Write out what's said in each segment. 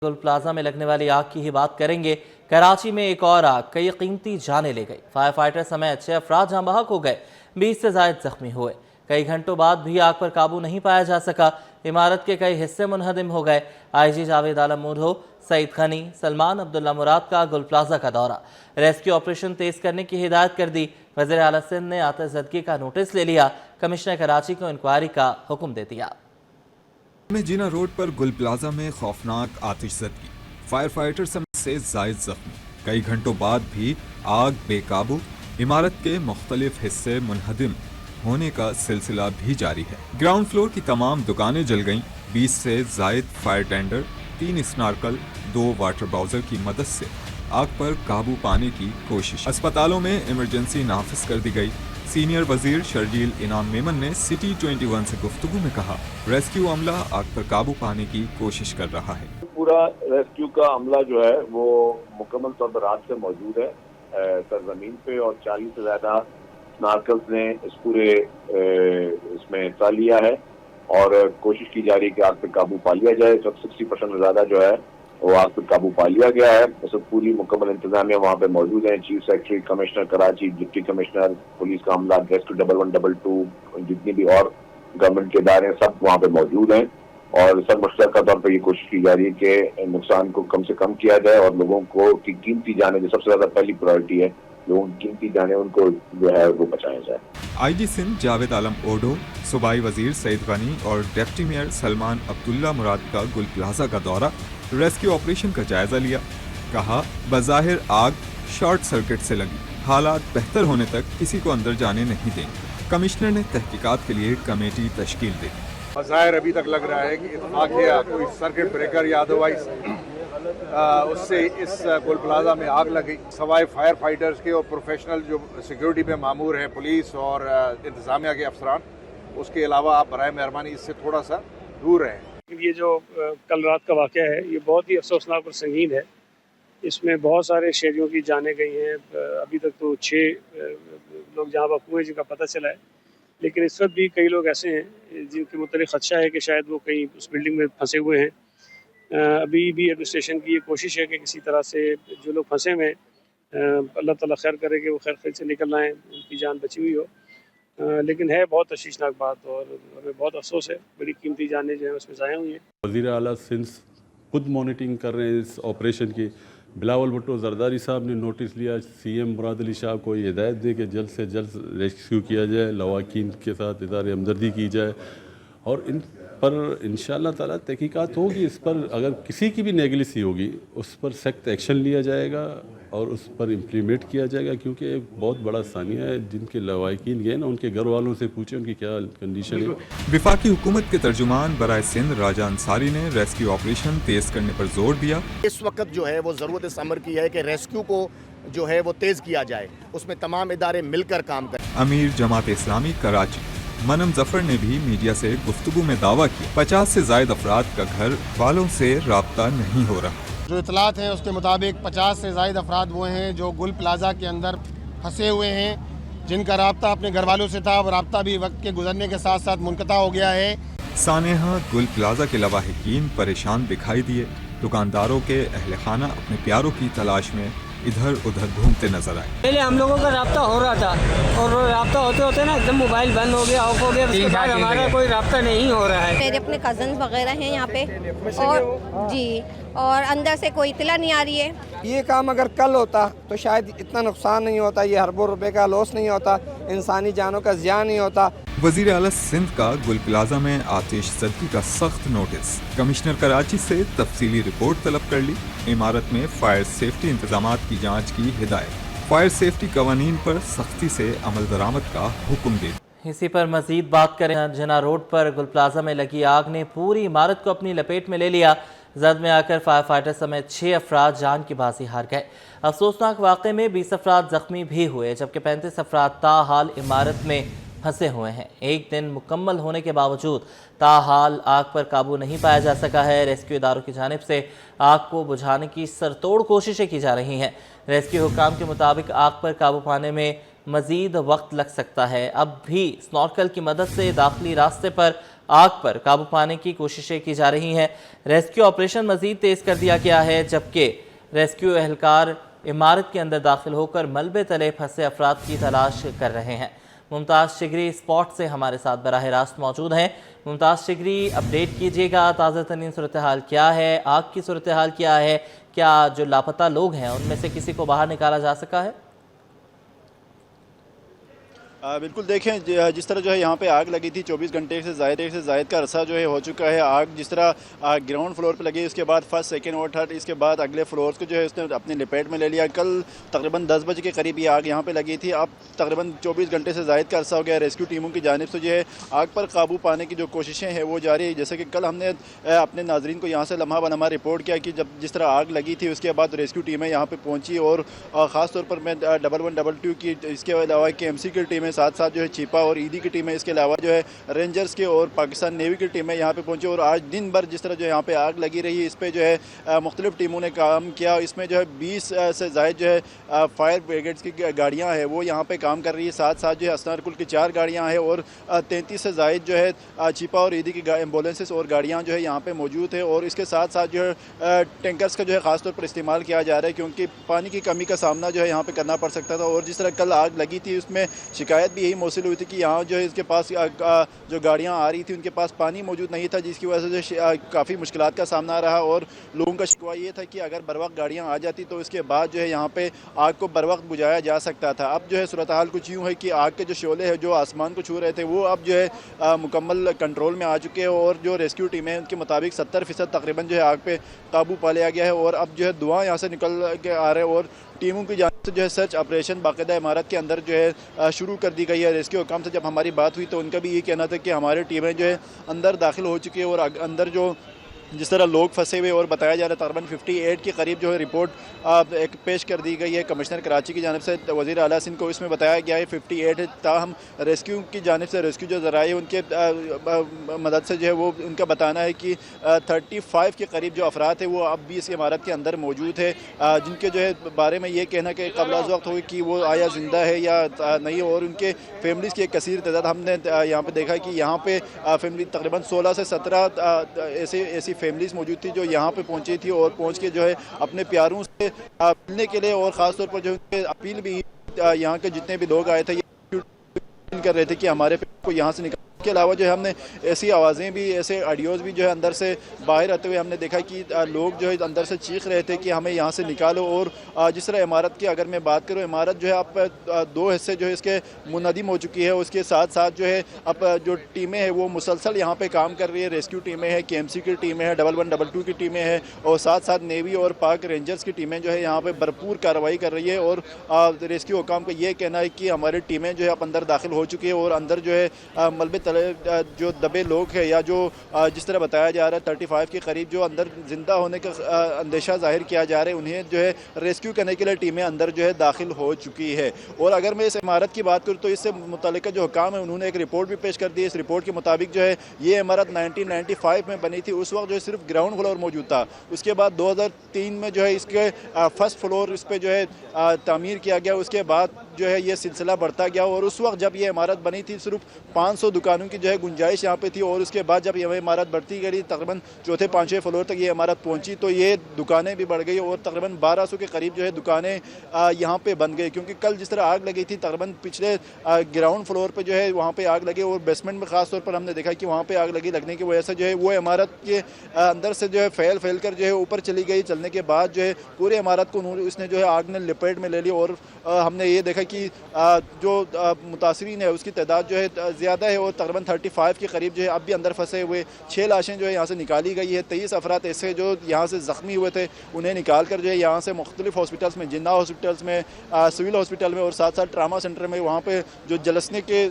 गुल प्लाजा में लगने वाली आग की ही बात करेंगे। कराची में एक और आग कई कीमती जानें ले गई। फायर फाइटर समेत 6 अफराद जहां बहक हो गए, 20 से ज्यादा जख्मी हुए। कई घंटों बाद भी आग पर काबू नहीं पाया जा सका। इमारत के कई हिस्से मुनहदिम हो गए। IG जावेद आलम ओढो, सईद खनी, सलमान अब्दुल्ला मुराद का गुल प्लाजा का दौरा। रेस्क्यू ऑपरेशन तेज करने की हिदायत कर दी। वज़ीर आला सिंध ने आतिशज़दगी का नोटिस ले लिया। कमिश्नर कराची को इंक्वायरी का हुक्म दे दिया। जिना रोड पर गुल प्लाजा में खौफनाक आतिशज़दगी, फायर फाइटर समेत से जायद जख्मी। कई घंटों बाद भी आग बेकाबू। इमारत के मुख्तलिफ हिस्से मुनहदिम होने का सिलसिला भी जारी है। ग्राउंड फ्लोर की तमाम दुकानें जल गईं। 20 से जायद फायर टेंडर, 3 स्नार्कल, 2 वाटर बाउजर की मदद से आग पर काबू पाने की कोशिश। अस्पतालों में इमरजेंसी नाफिज कर दी गई। सीनियर वजीर शर्जील इनाम मेमन ने सिटी 21 से गुफ्तगू में कहा, रेस्क्यू अमला आग पर काबू पाने की कोशिश कर रहा है। पूरा रेस्क्यू का अमला जो है वो मुकम्मल तौर पर रात से मौजूद है सरजमीन पे, और 40 से ज्यादा स्नार्कल्स ने इस पूरे इसमें हिस्सा लिया है और कोशिश की जा रही है कि आग पर काबू पा लिया जाए। 60% से ज्यादा जो है वो आग पर काबू पा लिया गया है। तो पूरी मुकम्मल इंतजामिया वहाँ पे मौजूद है। Chief secretary, commissioner Karachi, deputy commissioner, police का अमला, रेस्क्यू 1112, जितनी भी और गवर्नमेंट के इदारे हैं सब वहाँ पे मौजूद हैं और सब मुश्तरका तौर पर ये कोशिश की जा रही है कि नुकसान को कम से कम किया जाए और लोगों को की कीमती जाने, जो सबसे ज्यादा पहली प्रायोरिटी है, लोगों की कीमती जाने उनको जो है वो बचाया जाए। IG सिंध जावेद आलम ओढो, सूबाई वजीर सईद गनी और डिप्टी मेयर सलमान अब्दुल्ला मुराद का गुल प्लाजा का दौरा, रेस्क्यू ऑपरेशन का जायजा लिया। कहा, बज़ाहिर आग शॉर्ट सर्किट से लगी, हालात बेहतर होने तक किसी को अंदर जाने नहीं देंगे। कमिश्नर ने तहकीकात के लिए कमेटी तश्कील दी। बज़ाहिर अभी तक लग रहा है कि इत्तेफाक या कोई सर्किट ब्रेकर या अदरवाइज उससे इस गुल प्लाजा में आग लगी। सवाए फायर फाइटर्स के और प्रोफेशनल जो सिक्योरिटी पे मामूर हैं, पुलिस और इंतजामिया के अफसरान, उसके अलावा आप बराए मेहरबानी इससे थोड़ा सा दूर रहें। ये जो कल रात का वाक़या है ये बहुत ही अफसोसनाक और संगीन है। इसमें बहुत सारे शहरियों की जानें गई हैं। अभी तक तो 6 लोग जहाँ वक़्त हुए जिनका पता चला है, लेकिन इस वक्त भी कई लोग ऐसे हैं जिनके मुतल्लिक़ ख़दशा है कि शायद वो कहीं उस बिल्डिंग में फंसे हुए हैं। अभी भी एडमिनिस्ट्रेशन की ये कोशिश है कि किसी तरह से जो लोग फंसे हुए हैं अल्लाह ताला खैर करे कि वो खैर खैर से निकल आएँ, उनकी जान बची हुई हो। लेकिन है बहुत तशवीशनाक बात और हमें बहुत अफसोस है, बड़ी कीमती जानें जो है उसमें ज़ाया हुई हैं। वज़ीर आला सिंध खुद मॉनिटरिंग कर रहे हैं इस ऑपरेशन की। बिलावल भुट्टो जरदारी साहब ने नोटिस लिया, CM मुराद अली शाह को हिदायत दे कि जल्द से जल्द रेस्क्यू किया जाए, लवाकिन के साथ इज़हार हमदर्दी की जाए और इन पर इंशाअल्लाह ताला तहकीकात होगी। इस पर अगर किसी की भी नेगलिसी होगी उस पर सख्त एक्शन लिया जाएगा और उस पर इम्प्लीमेंट किया जाएगा, क्योंकि एक बहुत बड़ा सानिया है। जिनके लवाकिन गए ना, उनके घर वालों से पूछे उनकी क्या कंडीशन है। विफाकी हुकूमत के तर्जुमान बराए सिंध राजा अंसारी ने रेस्क्यू ऑपरेशन तेज करने पर जोर दिया। इस वक्त जो है वो ज़रूरत इस अमर की है कि रेस्क्यू को जो है वो तेज किया जाए, उसमें तमाम इदारे मिलकर काम करें। अमीर जमात इस्लामी कराची मनम जफर ने भी मीडिया से गुफ्तगू में दावा किया, 50 से ज्यादा अफराद का घर वालों से राब्ता नहीं हो रहा। जो इतलात हैं उसके मुताबिक 50 से ज़ायद अफराद वो हैं जो गुल प्लाजा के अंदर फंसे हुए हैं, जिनका राब्ता अपने घर वालों से था। अब राब्ता भी वक्त के गुजरने के साथ साथ मुनक़ता हो गया है। सानेहा गुल प्लाजा के लवाहिकीन परेशान दिखाई दिए। दुकानदारों के अहले खाना अपने प्यारों की तलाश में इधर उधर घूमते नजर आए। पहले हम लोगों का राब्ता हो रहा था और राब्ता होते होते ना एकदम मोबाइल बंद हो गया, ऑफ हो गया। उसके बाद हमारा कोई राब्ता नहीं हो रहा है। मेरे अपने कजन्स वगैरह हैं यहाँ पे और जी, और अंदर से कोई इतला नहीं आ रही है। ये काम अगर कल होता तो शायद इतना नुकसान नहीं होता, ये अरबों रुपए का लॉस नहीं होता, इंसानी जानों का ज़िया नहीं होता। वज़ीर आला सिंध का गुल प्लाजा में आतिशज़दगी का सख्त नोटिस। कमिश्नर कराची से तफसीली रिपोर्ट तलब कर ली। इमारत में फायर सेफ्टी इंतजामात की जांच की हिदायत। फायर सेफ्टी कवानीन पर सख्ती से अमल दरामद का हुक्म दे। इसी पर मजीद बात करें। जिना रोड पर गुल प्लाजा में लगी आग ने पूरी इमारत को अपनी लपेट में ले लिया। जद में आकर फायर फाइटर समेत 6 अफराद जान की बाजी हार गए। अफसोसनाक वाक़े में 20 अफराद जख्मी भी हुए, जबकि 35 अफराद ताहाल इमारत में फंसे हुए हैं। एक दिन मुकम्मल होने के बावजूद ताहाल आग पर काबू नहीं पाया जा सका है। रेस्क्यू इदारों की जानिब से आग को बुझाने की सरतोड़ कोशिशें की जा रही हैं। रेस्क्यू हुकाम के मुताबिक आग पर काबू पाने में मज़ीद वक्त लग सकता है। अब भी स्नॉर्कल की मदद से दाखिली रास्ते पर आग पर काबू पाने की कोशिशें की जा रही हैं। रेस्क्यू ऑपरेशन मजीद तेज कर दिया गया है, जबकि रेस्क्यू एहलकार इमारत के अंदर दाखिल होकर मलबे तले फंसे अफराद की तलाश कर रहे हैं। मुमताज़ शिगरी स्पॉट से हमारे साथ बराह रास्त मौजूद हैं। मुमताज़ शिगरी, अपडेट कीजिएगा, ताज़ा तरीन सूरत हाल क्या है, आग की सूरत हाल क्या है, क्या जो लापता लोग हैं उनमें से किसी को बाहर निकाला जा सका है? बिल्कुल देखें, जिस तरह जो है यहाँ पे आग लगी थी 24 घंटे से ज़ायद का अरसा जो है हो चुका है। आग जिस तरह ग्राउंड फ्लोर पे लगी, उसके बाद फर्स्ट सेकंड और थर्ड, इसके बाद अगले फ्लोर्स को जो है उसने अपनी लपेट में ले लिया। कल तकरीबन 10 बजे के करीब ये आग यहाँ पे लगी थी। अब तकरीबन 24 घंटे से ज़ायद का अरसा हो गया। रेस्क्यू टीमों की जानिब से जो है आग पर काबू पाने की जो कोशिशें हैं वो जारी है। जैसे कि कल हमने अपने नाजरीन को यहाँ से लम्हा बनमा रिपोर्ट किया कि जब जिस तरह आग लगी थी उसके बाद रेस्क्यू टीमें यहाँ पर पहुँची और ख़ास तौर पर मैं 1112 की, इसके अलावा KMC की टीमें, साथ साथ जो है चिपा और ईडी की टीमें, इसके अलावा जो है रेंजर्स के और पाकिस्तान नेवी की टीमें यहाँ पे पहुंची। और आज दिन भर जिस तरह जो यहाँ पे आग लगी रही, इस पे जो है मुख्तलिफ टीमों ने काम किया। इसमें जो है 20 से ज़ायद जो है फायर ब्रिगेड्स की गाड़ियाँ हैं वो यहाँ पे काम कर रही है। साथ साथ जो है असनार कुल की 4 गाड़ियाँ हैं और 33 से ज़ायद जो है चिपा और ईडी की एम्बुलेंसेस और गाड़ियाँ जो है यहाँ पे मौजूद है। और इसके साथ साथ जो है टैंकर्स का जो है ख़ास तौर पर इस्तेमाल किया जा रहा है, क्योंकि पानी की कमी का सामना जो है यहाँ पर करना पड़ सकता था। और जिस तरह कल आग लगी थी उसमें शिकायत भी यही मौसूल हुई थी कि यहाँ जो है इसके पास जो गाड़ियाँ आ रही थी उनके पास पानी मौजूद नहीं था, जिसकी वजह से काफ़ी मुश्किलात का सामना रहा। और लोगों का शिकवा ये था कि अगर बर वक्त गाड़ियाँ आ जाती तो उसके बाद जो है यहाँ पे आग को बर वक्त बुझाया जा सकता था। अब जो है सूरत हाल कुछ यूँ है कि आग के जो शोले हैं जो आसमान को छू रहे थे वो अब जो है मुकम्मल कंट्रोल में आ चुके हैं। और जो रेस्क्यू टीम है उनके मुताबिक 70% तकरीबन जो है आग पे काबू पा लिया गया है। और अब जो है धुआं यहाँ से निकल के आ रहे हैं और टीमों की जानिब से जो है सर्च ऑपरेशन बाकायदा इमारत के अंदर जो है शुरू कर दी गई है। रेस्क्यू हुकाम से जब हमारी बात हुई तो उनका भी ये कहना था कि हमारी टीमें जो है अंदर दाखिल हो चुकी है और अंदर जो जिस तरह लोग फंसे हुए और बताया जा रहा है तकरीबन 58 के करीब जो है रिपोर्ट एक पेश कर दी गई है कमिश्नर कराची की जानिब से वज़ीर आला सिंध को। इसमें बताया गया है 58 है। ताहम रेस्क्यू की जानिब से रेस्क्यू जो ज़राए उनके मदद से जो है वो उनका बताना है कि 35 के करीब जो अफराद है वो अब भी इस इमारत के अंदर मौजूद है, जिनके जो है बारे में ये कहना कि क़ब्ल वक्त हो कि वो आया ज़िंदा है या नहीं। और उनके फैमिलीज़ की एक कसीर तादाद हमने यहाँ पर देखा कि यहाँ पर फैमिली तकरीबन 16 से 17 ऐसी फैमिलीज़ मौजूद थी जो यहाँ पे पहुँची थी और पहुँच के जो है अपने प्यारों से मिलने के लिए और ख़ास तौर पर जो अपील भी यहाँ के जितने भी लोग आए थे कर रहे थे कि हमारे को यहाँ से निकाल। इसके अलावा जो है हमने ऐसी आवाज़ें भी, ऐसे ऑडियोज़ भी जो है अंदर से बाहर आते हुए हमने देखा कि लोग जो है अंदर से चीख रहे थे कि हमें यहाँ से निकालो। और जिस तरह इमारत की अगर मैं बात करूँ, इमारत जो है अब 2 हिस्से जो है इसके मुनहदिम हो चुकी है। उसके साथ साथ जो है अब जो टीमें हैं वो मुसलसल यहाँ पे काम कर रही है। रेस्क्यू टीमें हैं, KMC की टीमें हैं, 1112 की टीमें हैं और साथ साथ नेवी और पाक रेंजर्स की टीमें जो है यहाँ पर भरपूर कार्रवाई कर रही है। और रेस्क्यू हुकाम का ये कहना है कि हमारी टीमें जो है अब अंदर दाखिल हो चुकी है और अंदर जो है मलबे जो दबे लोग हैं या जो जिस तरह बताया जा रहा है 35 के करीब जो अंदर जिंदा होने का अंदेशा जाहिर किया जा रहा है, उन्हें जो है रेस्क्यू करने के लिए टीमें अंदर जो है दाखिल हो चुकी है। और अगर मैं इस इमारत की बात करूँ तो इससे मुतल्लिक़ जो हुकाम है उन्होंने एक रिपोर्ट भी पेश कर दी है। इस रिपोर्ट के मुताबिक जो है ये इमारत 1995 में बनी थी, उस वक्त जो है सिर्फ ग्राउंड फ्लोर मौजूद था। उसके बाद 2003 में जो है इसके फर्स्ट फ्लोर इस पर जो है तामीर किया गया। उसके बाद जो है ये सिलसिला बढ़ता गया और उस वक्त जब ये इमारत बनी थी सिर्फ 500 दुकानों की जो है गुंजाइश यहाँ पे थी। और उसके बाद जब ये इमारत बढ़ती गई तकरीबन चौथे 5वें फ्लोर तक ये इमारत पहुँची तो ये दुकानें भी बढ़ गई और तकरीबन 1200 के करीब जो है दुकानें यहाँ पे बन गई। क्योंकि कल जिस तरह आग लगी थी तकरीबन पिछले ग्राउंड फ्लोर पर जो है वहाँ पर आग लगी और बेसमेंट में ख़ास तौर पर हमने देखा कि वहाँ पर आग लगने की वजह से जो है वो इमारत के अंदर से जो है फैल कर जो है ऊपर चली गई। चलने के बाद जो है पूरे इमारत को उसने जो है आग ने लपेट में ले ली। और हमने ये देखा कि जो मुतासरीन है उसकी तादाद जो है ज़्यादा है और तकरीबन 35 के करीब जो है अब भी अंदर फंसे हुए 6 लाशें जो है यहाँ से निकाली गई है। 23 अफराद ऐसे जो यहाँ से ज़ख्मी हुए थे उन्हें निकाल कर जो है यहाँ से मुख्तलिफ हॉस्पिटल्स में, जिन्ना हॉस्पिटल्स में, सिविल हॉस्पिटल में और साथ साथ ट्रामा सेंटर में वहाँ पे जो जलसने के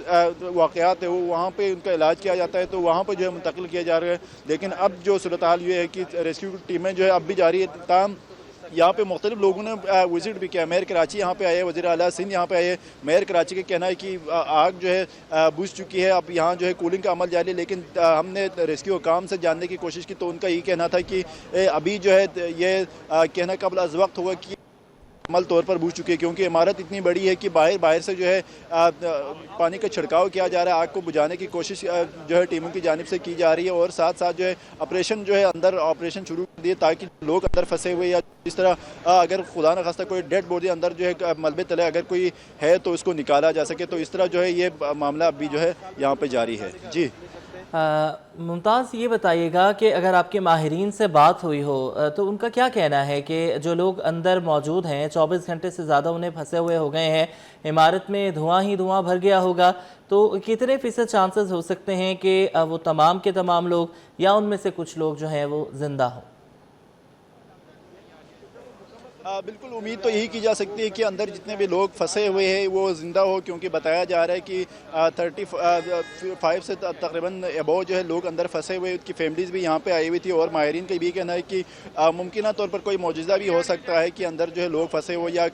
वाक़यात है वो वहाँ पे उनका इलाज किया जाता है तो वहाँ पर जो है मुंतकिल किया जा रहा है। लेकिन अब जो सूरत हाल ये है कि रेस्क्यू टीमें जो है अब भी जारी है। ताम यहाँ पे मुख्तलिफ लोगों ने विजिट भी किया। मेयर कराची यहाँ पे आए, वज़ीर आला सिंध यहाँ पे आए। मेयर कराची का कहना है कि आग जो है बुझ चुकी है, अब यहाँ जो है कूलिंग का अमल जारी। लेकिन हमने रेस्क्यू काम से जानने की कोशिश की तो उनका यही कहना था कि अभी जो है ये कहना कबल अज़ वक्त होगा कि मुकम्मल तौर पर बुझ चुकी है, क्योंकि इमारत इतनी बड़ी है कि बाहर से जो है पानी का छिड़काव किया जा रहा है। आग को बुझाने की कोशिश जो है टीमों की जानिब से की जा रही है और साथ साथ जो है ऑपरेशन जो है अंदर ऑपरेशन शुरू कर दिए ताकि लोग अंदर फंसे हुए या जिस तरह अगर खुदा न खास्ता कोई डेड बॉडी अंदर जो है मलबे तले अगर कोई है तो उसको निकाला जा सके। तो इस तरह जो है ये मामला अभी जो है यहाँ पे जारी है। जी मुमताज़, ये बताइएगा कि अगर आपके माहिरीन से बात हुई हो तो उनका क्या कहना है कि जो लोग अंदर मौजूद हैं 24 घंटे से ज़्यादा उन्हें फंसे हुए हो गए हैं, इमारत में धुआं ही धुआं भर गया होगा, तो कितने फ़ीसद चांसेस हो सकते हैं कि वो तमाम के तमाम लोग या उनमें से कुछ लोग जो हैं वो ज़िंदा हों? बिल्कुल उम्मीद तो यही की जा सकती है कि अंदर जितने भी लोग फंसे हुए हैं वो ज़िंदा हो, क्योंकि बताया जा रहा है कि 35 से तकरीबन अबव जो है लोग अंदर फंसे हुए, उनकी फैमिलीज़ भी यहाँ पे आई हुई थी। और माहिरीन का भी कहना है कि मुमकिन तौर पर कोई मौजज़ा भी हो सकता है कि अंदर जो है लोग फंसे हुए, या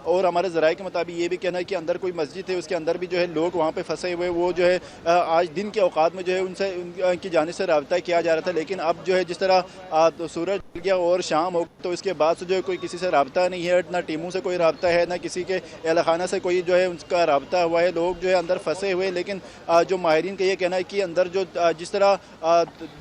और हमारे ज़राए के मुताबिक ये भी कहना है कि अंदर कोई मस्जिद है उसके अंदर भी जो है लोग वहाँ पर फंसे हुए। वो जो है आज दिन के औकात में जो है उनसे उनकी जानिब से रब्ता किया जा रहा था, लेकिन अब जो है जिस तरह सूरज ढल गया और शाम हो तो इसके बाद से जो है कोई किसी से राब्ता नहीं है, ना टीमों से कोई राब्ता है, ना किसी के एहलखाना से कोई जो है उनका राब्ता हुआ है। लोग जो है अंदर फंसे हुए, लेकिन जो माहिरीन का ये कहना है कि अंदर जो जिस तरह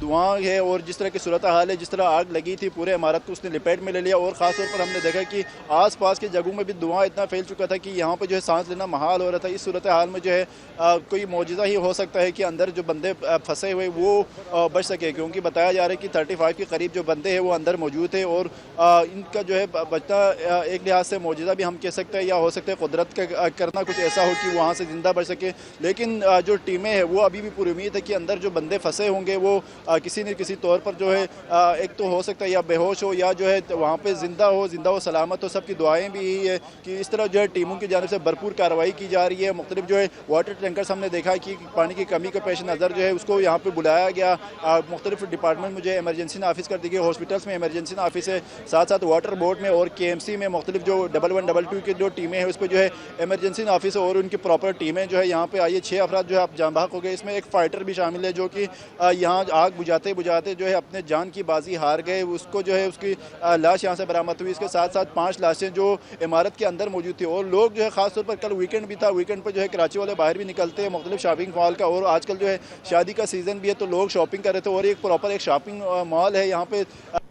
धुआं है और जिस तरह की सूरत हाल है, जिस तरह आग लगी थी पूरे इमारत को उसने लपेट में ले लिया। और ख़ास तौर पर हमने देखा कि आसपास के जगहों में भी धुआं इतना फैल चुका था कि यहाँ पर जो है सांस लेना महाल हो रहा था। इस सूरत हाल में जो है कोई मौजज़ा ही हो सकता है कि अंदर जो बंदे फंसे हुए वो बच सके, क्योंकि बताया जा रहा है कि 35 के करीब जो बंदे हैं वो अंदर मौजूद है। और इनका जो है बचना एक लिहाज से मौजूदा भी हम कह सकते हैं, या हो सकता है कुदरत का करना कुछ ऐसा हो कि वहाँ से ज़िंदा बच सके। लेकिन जो टीमें हैं वो अभी भी पूरी उम्मीद है कि अंदर जो बंदे फंसे होंगे वो किसी न किसी तौर पर जो है एक तो हो सकता है या बेहोश हो या जो है वहाँ पे ज़िंदा हो सलामत हो। सबकी दुआएं भी यही है कि इस तरह जो है टीमों की जानिब से भरपूर कार्रवाई की जा रही है। मुख्तलिफ जो है वाटर टैंकर्स हमने देखा कि पानी की कमी के पेश नज़र जो है उसको यहाँ पर बुलाया गया। मुख्तलिफ डिपार्टमेंट में जो है इमरजेंसी ऑफिस कर दी गई, हॉस्पिटल्स में इमरजेंसी ऑफिस है, साथ साथ वाटर बोर्ड में और KMC में मुख्तलिफ जो 1112 की जो टीमें हैं उस पर जो है इमरजेंसी ऑफिस और उनकी प्रॉपर टीमें जो है यहाँ पे आई है। 6 अफराद जो है आप जान बहक हो गए, इसमें एक फाइटर भी शामिल है जो कि यहाँ आग बुझाते बुझाते जो है अपने जान की बाजी हार गए। उसको जो है उसकी लाश यहाँ से बरामद हुई। इसके साथ साथ 5 लाशें जो इमारत के अंदर मौजूद थी। और लोग जो है खासतौर पर कल वीकेंड भी था, वीकेंड पर जो है कराची वाले बाहर भी निकलते हैं मुख्तलिफ शॉपिंग मॉल का, और आजकल जो है शादी का सीज़न भी है तो लोग शॉपिंग कर रहे थे। और एक प्रॉपर एक शॉपिंग मॉल है यहाँ पे,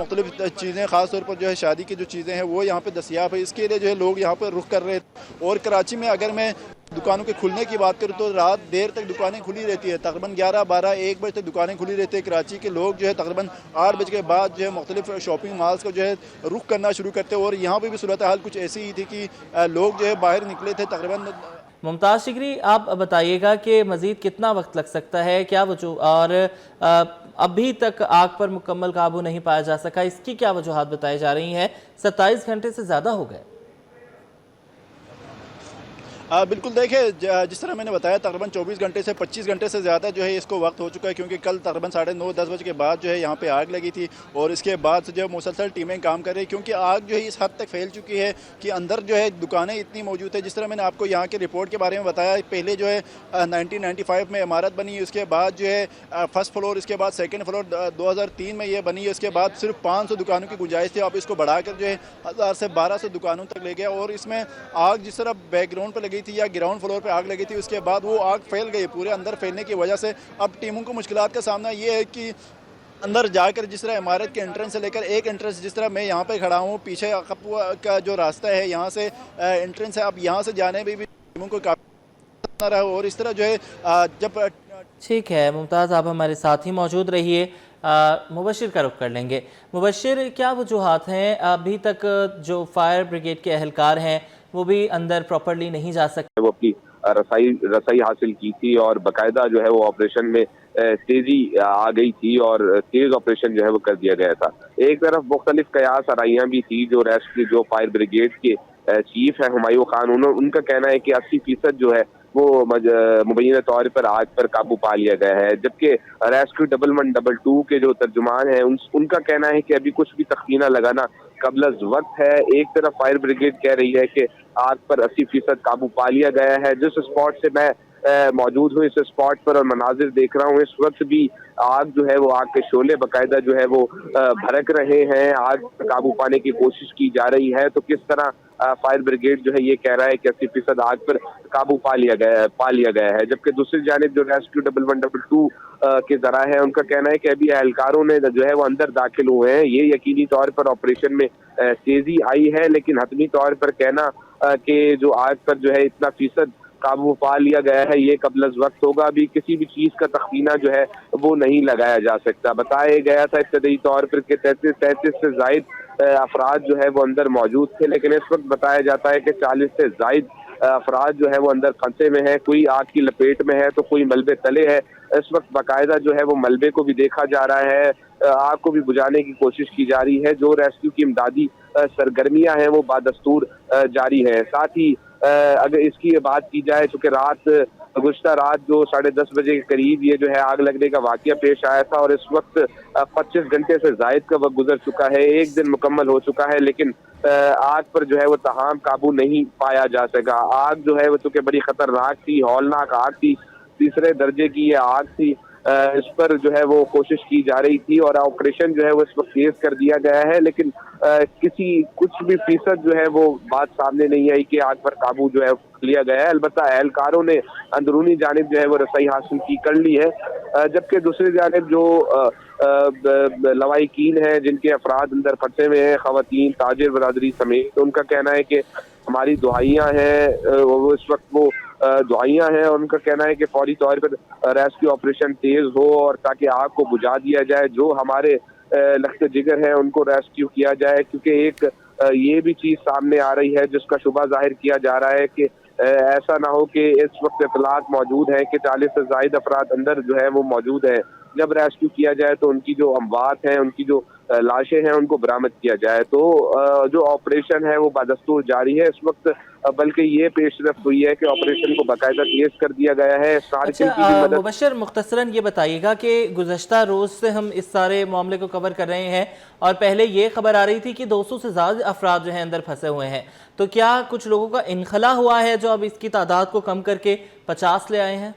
मुख्तलिफ चीज़ें खासतौर पर जो है शादी की जो चीज़ें हैं वो यहाँ पे दस्तियाब है। इसके लिए जो है लोग यहाँ पर रुख कर रहे हैं। और कराची में अगर मैं दुकानों के खुलने की बात करूँ तो रात देर तक दुकानें खुली रहती है, तकरीबन 11, 12, 1 बजे तक दुकानें खुली रहती है। कराची के लोग जो है तकरीबन 8 बजे के बाद जो है मुख्तलिफ शॉपिंग मॉल्स को जो है रुख करना शुरू करते हैं। और यहाँ पर भी सूरत हाल कुछ ऐसी ही थी कि लोग जो है बाहर निकले थे तकरीबन। मुमताज़ शिकरी, आप बताइएगा कि मज़ीद कितना वक्त लग सकता है, क्या वजह, और अभी तक आग पर मुकम्मल काबू नहीं पाया जा सका, इसकी क्या वजूहात बताई जा रही हैं? 27 घंटे से ज़्यादा हो गए। बिल्कुल देखिए, जिस तरह मैंने बताया तकरीबन 24 घंटे से 25 घंटे से ज़्यादा जो है इसको वक्त हो चुका है, क्योंकि कल तकरीबन 9:30 10 बजे के बाद जो है यहाँ पे आग लगी थी। और इसके बाद से जो मुसलसल टीमें काम कर रही है, क्योंकि आग जो है इस हद तक फैल चुकी है कि अंदर जो है दुकानें इतनी मौजूद है। जिस तरह मैंने आपको यहाँ के रिपोर्ट के बारे में बताया, पहले जो है 1995 में इमारत बनी, उसके बाद जो है फर्स्ट फ्लोर, इसके बाद सेकेंड फ्लोर 2003 में ये बनी है। उसके बाद सिर्फ 500 दुकानों की गुंजाइश थी, अब इसको बढ़ाकर जो है 1000 से 1200 दुकानों तक ले गया। और इसमें आग जिस तरह बैकग्राउंड पर लगी थी या ग्राउंड फ्लोर पे आग लगी थी, उसके बाद वो आग फैल गई पूरे अंदर। फैलने की वजह से अब टीमों को मुश्किलात का सामना ये है कि अंदर जाकर जिस तरह इमारत के एंट्रेंस से लेकर एक एंट्रेंस, जिस तरह मैं यहाँ पे खड़ा हूँ, पीछे का जो रास्ता है यहाँ से एंट्रेंस है, अब यहाँ से जाने में भी टीमों को काफी रहा। और इस तरह जो है जब ठीक है मुमताज़, आप हमारे साथ ही मौजूद रहिए। मुबशिर का रुख कर लेंगे। मुबशिर, क्या वजूहात हैं? अभी तक जो फायर ब्रिगेड के अहलकार हैं वो भी अंदर प्रॉपरली नहीं जा सकते। वो अपनी रसाई हासिल की थी और बाकायदा जो है वो ऑपरेशन में तेजी आ गई थी और तेज ऑपरेशन जो है वो कर दिया गया था। एक तरफ मुख्तलिफ कयास आराइयाँ भी थी। जो फायर ब्रिगेड के चीफ है हुमायूं खान, उनका कहना है कि 80% जो है वो मुबैना तौर पर आग पर काबू पा लिया गया है, जबकि रेस्क्यू 1112 के जो तर्जुमान है उनका कहना है कि अभी कुछ भी तखमीना लगाना कबल वक्त है। एक तरफ फायर ब्रिगेड कह रही है कि आग पर 80% काबू पा लिया गया है। जिस स्पॉट से मैं मौजूद हूँ इस स्पॉट पर और मनाजिर देख रहा हूँ। इस वक्त भी आग जो है वो आग के शोले बाकायदा जो है वो भड़क रहे हैं, आग पर काबू पाने की कोशिश की जा रही है। तो किस तरह फायर ब्रिगेड जो है ये कह रहा है कि 80% आग पर काबू पा लिया गया है, जबकि दूसरी जानिब जो रेस्क्यू 1112 के जरा है उनका कहना है कि अभी एहलकारों ने जो है वो अंदर दाखिल हुए हैं। ये यकीनी तौर पर ऑपरेशन में तेजी आई है, लेकिन हतमी तौर पर कहना कि जो आग पर जो है इतना फीसद काबू पा लिया गया है ये कबल वक्त होगा। अभी किसी भी चीज का तखमीना जो है वो नहीं लगाया जा सकता। बताया गया था इब्तदाई तौर पर कि 33 से जायद अफराद जो है वो अंदर मौजूद थे, लेकिन इस वक्त बताया जाता है कि 40 से जायद अफराद जो है वो अंदर फंसे में है। कोई आग की लपेट में है तो कोई मलबे तले है। इस वक्त बाकायदा जो है वो मलबे को भी देखा जा रहा है, आग को भी बुझाने की कोशिश की जा रही है। जो रेस्क्यू की इमदादी सरगर्मियां हैं वो बादस्तूर जारी है। साथ ही अगर इसकी बात की जाए, चूंकि गुज़श्ता रात जो 10:30 बजे के करीब ये जो है आग लगने का वाकया पेश आया था और इस वक्त 25 घंटे से जायद का वक्त गुजर चुका है, एक दिन मुकम्मल हो चुका है, लेकिन आग पर जो है वो तमाम काबू नहीं पाया जा सका। आग जो है वो चूंकि बड़ी खतरनाक थी, हौलनाक आग थी, तीसरे दर्जे की ये आग थी। इस पर जो है वो कोशिश की जा रही थी और ऑपरेशन जो है वो इस वक्त तेज कर दिया गया है, लेकिन कुछ भी फीसद जो है वो बात सामने नहीं आई कि आग पर काबू जो है लिया गया है। अलबत्ता एहलकारों ने अंदरूनी जानिब जो है वो रसाई हासिल कर ली है, जबकि दूसरी जानिब जो लवाहिकीन हैं जिनके अफराद अंदर फंसे हुए हैं, खवातीन ताजिर बरादरी समेत, तो उनका कहना है कि हमारी दुआइयाँ हैं, वो इस वक्त वो दुआइयाँ हैं और उनका कहना है कि फौरी तौर पर रेस्क्यू ऑपरेशन तेज हो और ताकि आग को बुझा दिया जाए, जो हमारे लख्त जिगर हैं उनको रेस्क्यू किया जाए। क्योंकि एक ये भी चीज़ सामने आ रही है जिसका शुबा जाहिर किया जा रहा है कि ऐसा ना हो कि इस वक्त इतलात मौजूद है कि 40 से ज़ायद अफराद अंदर जो है वो मौजूद हैं। जब रेस्क्यू किया जाए तो उनकी जो अमवात हैं, उनकी जो लाशें हैं, उनको बरामद किया जाए। तो जो ऑपरेशन है वो बादस्तूर जारी है इस वक्त, बल्कि ये पेशरफ हुई है कि ऑपरेशन को बाकायदा तेज कर दिया गया है। अच्छा मुबशर, मुख्तसरन ये बताइएगा कि गुज़श्ता रोज़ से हम इस सारे मामले को कवर कर रहे हैं और पहले ये खबर आ रही थी कि 200 से ज़्यादा अफराद जो हैं अंदर फंसे हुए हैं, तो क्या कुछ लोगों का इनखला हुआ है जो अब इसकी तादाद को कम करके 50 ले आए हैं?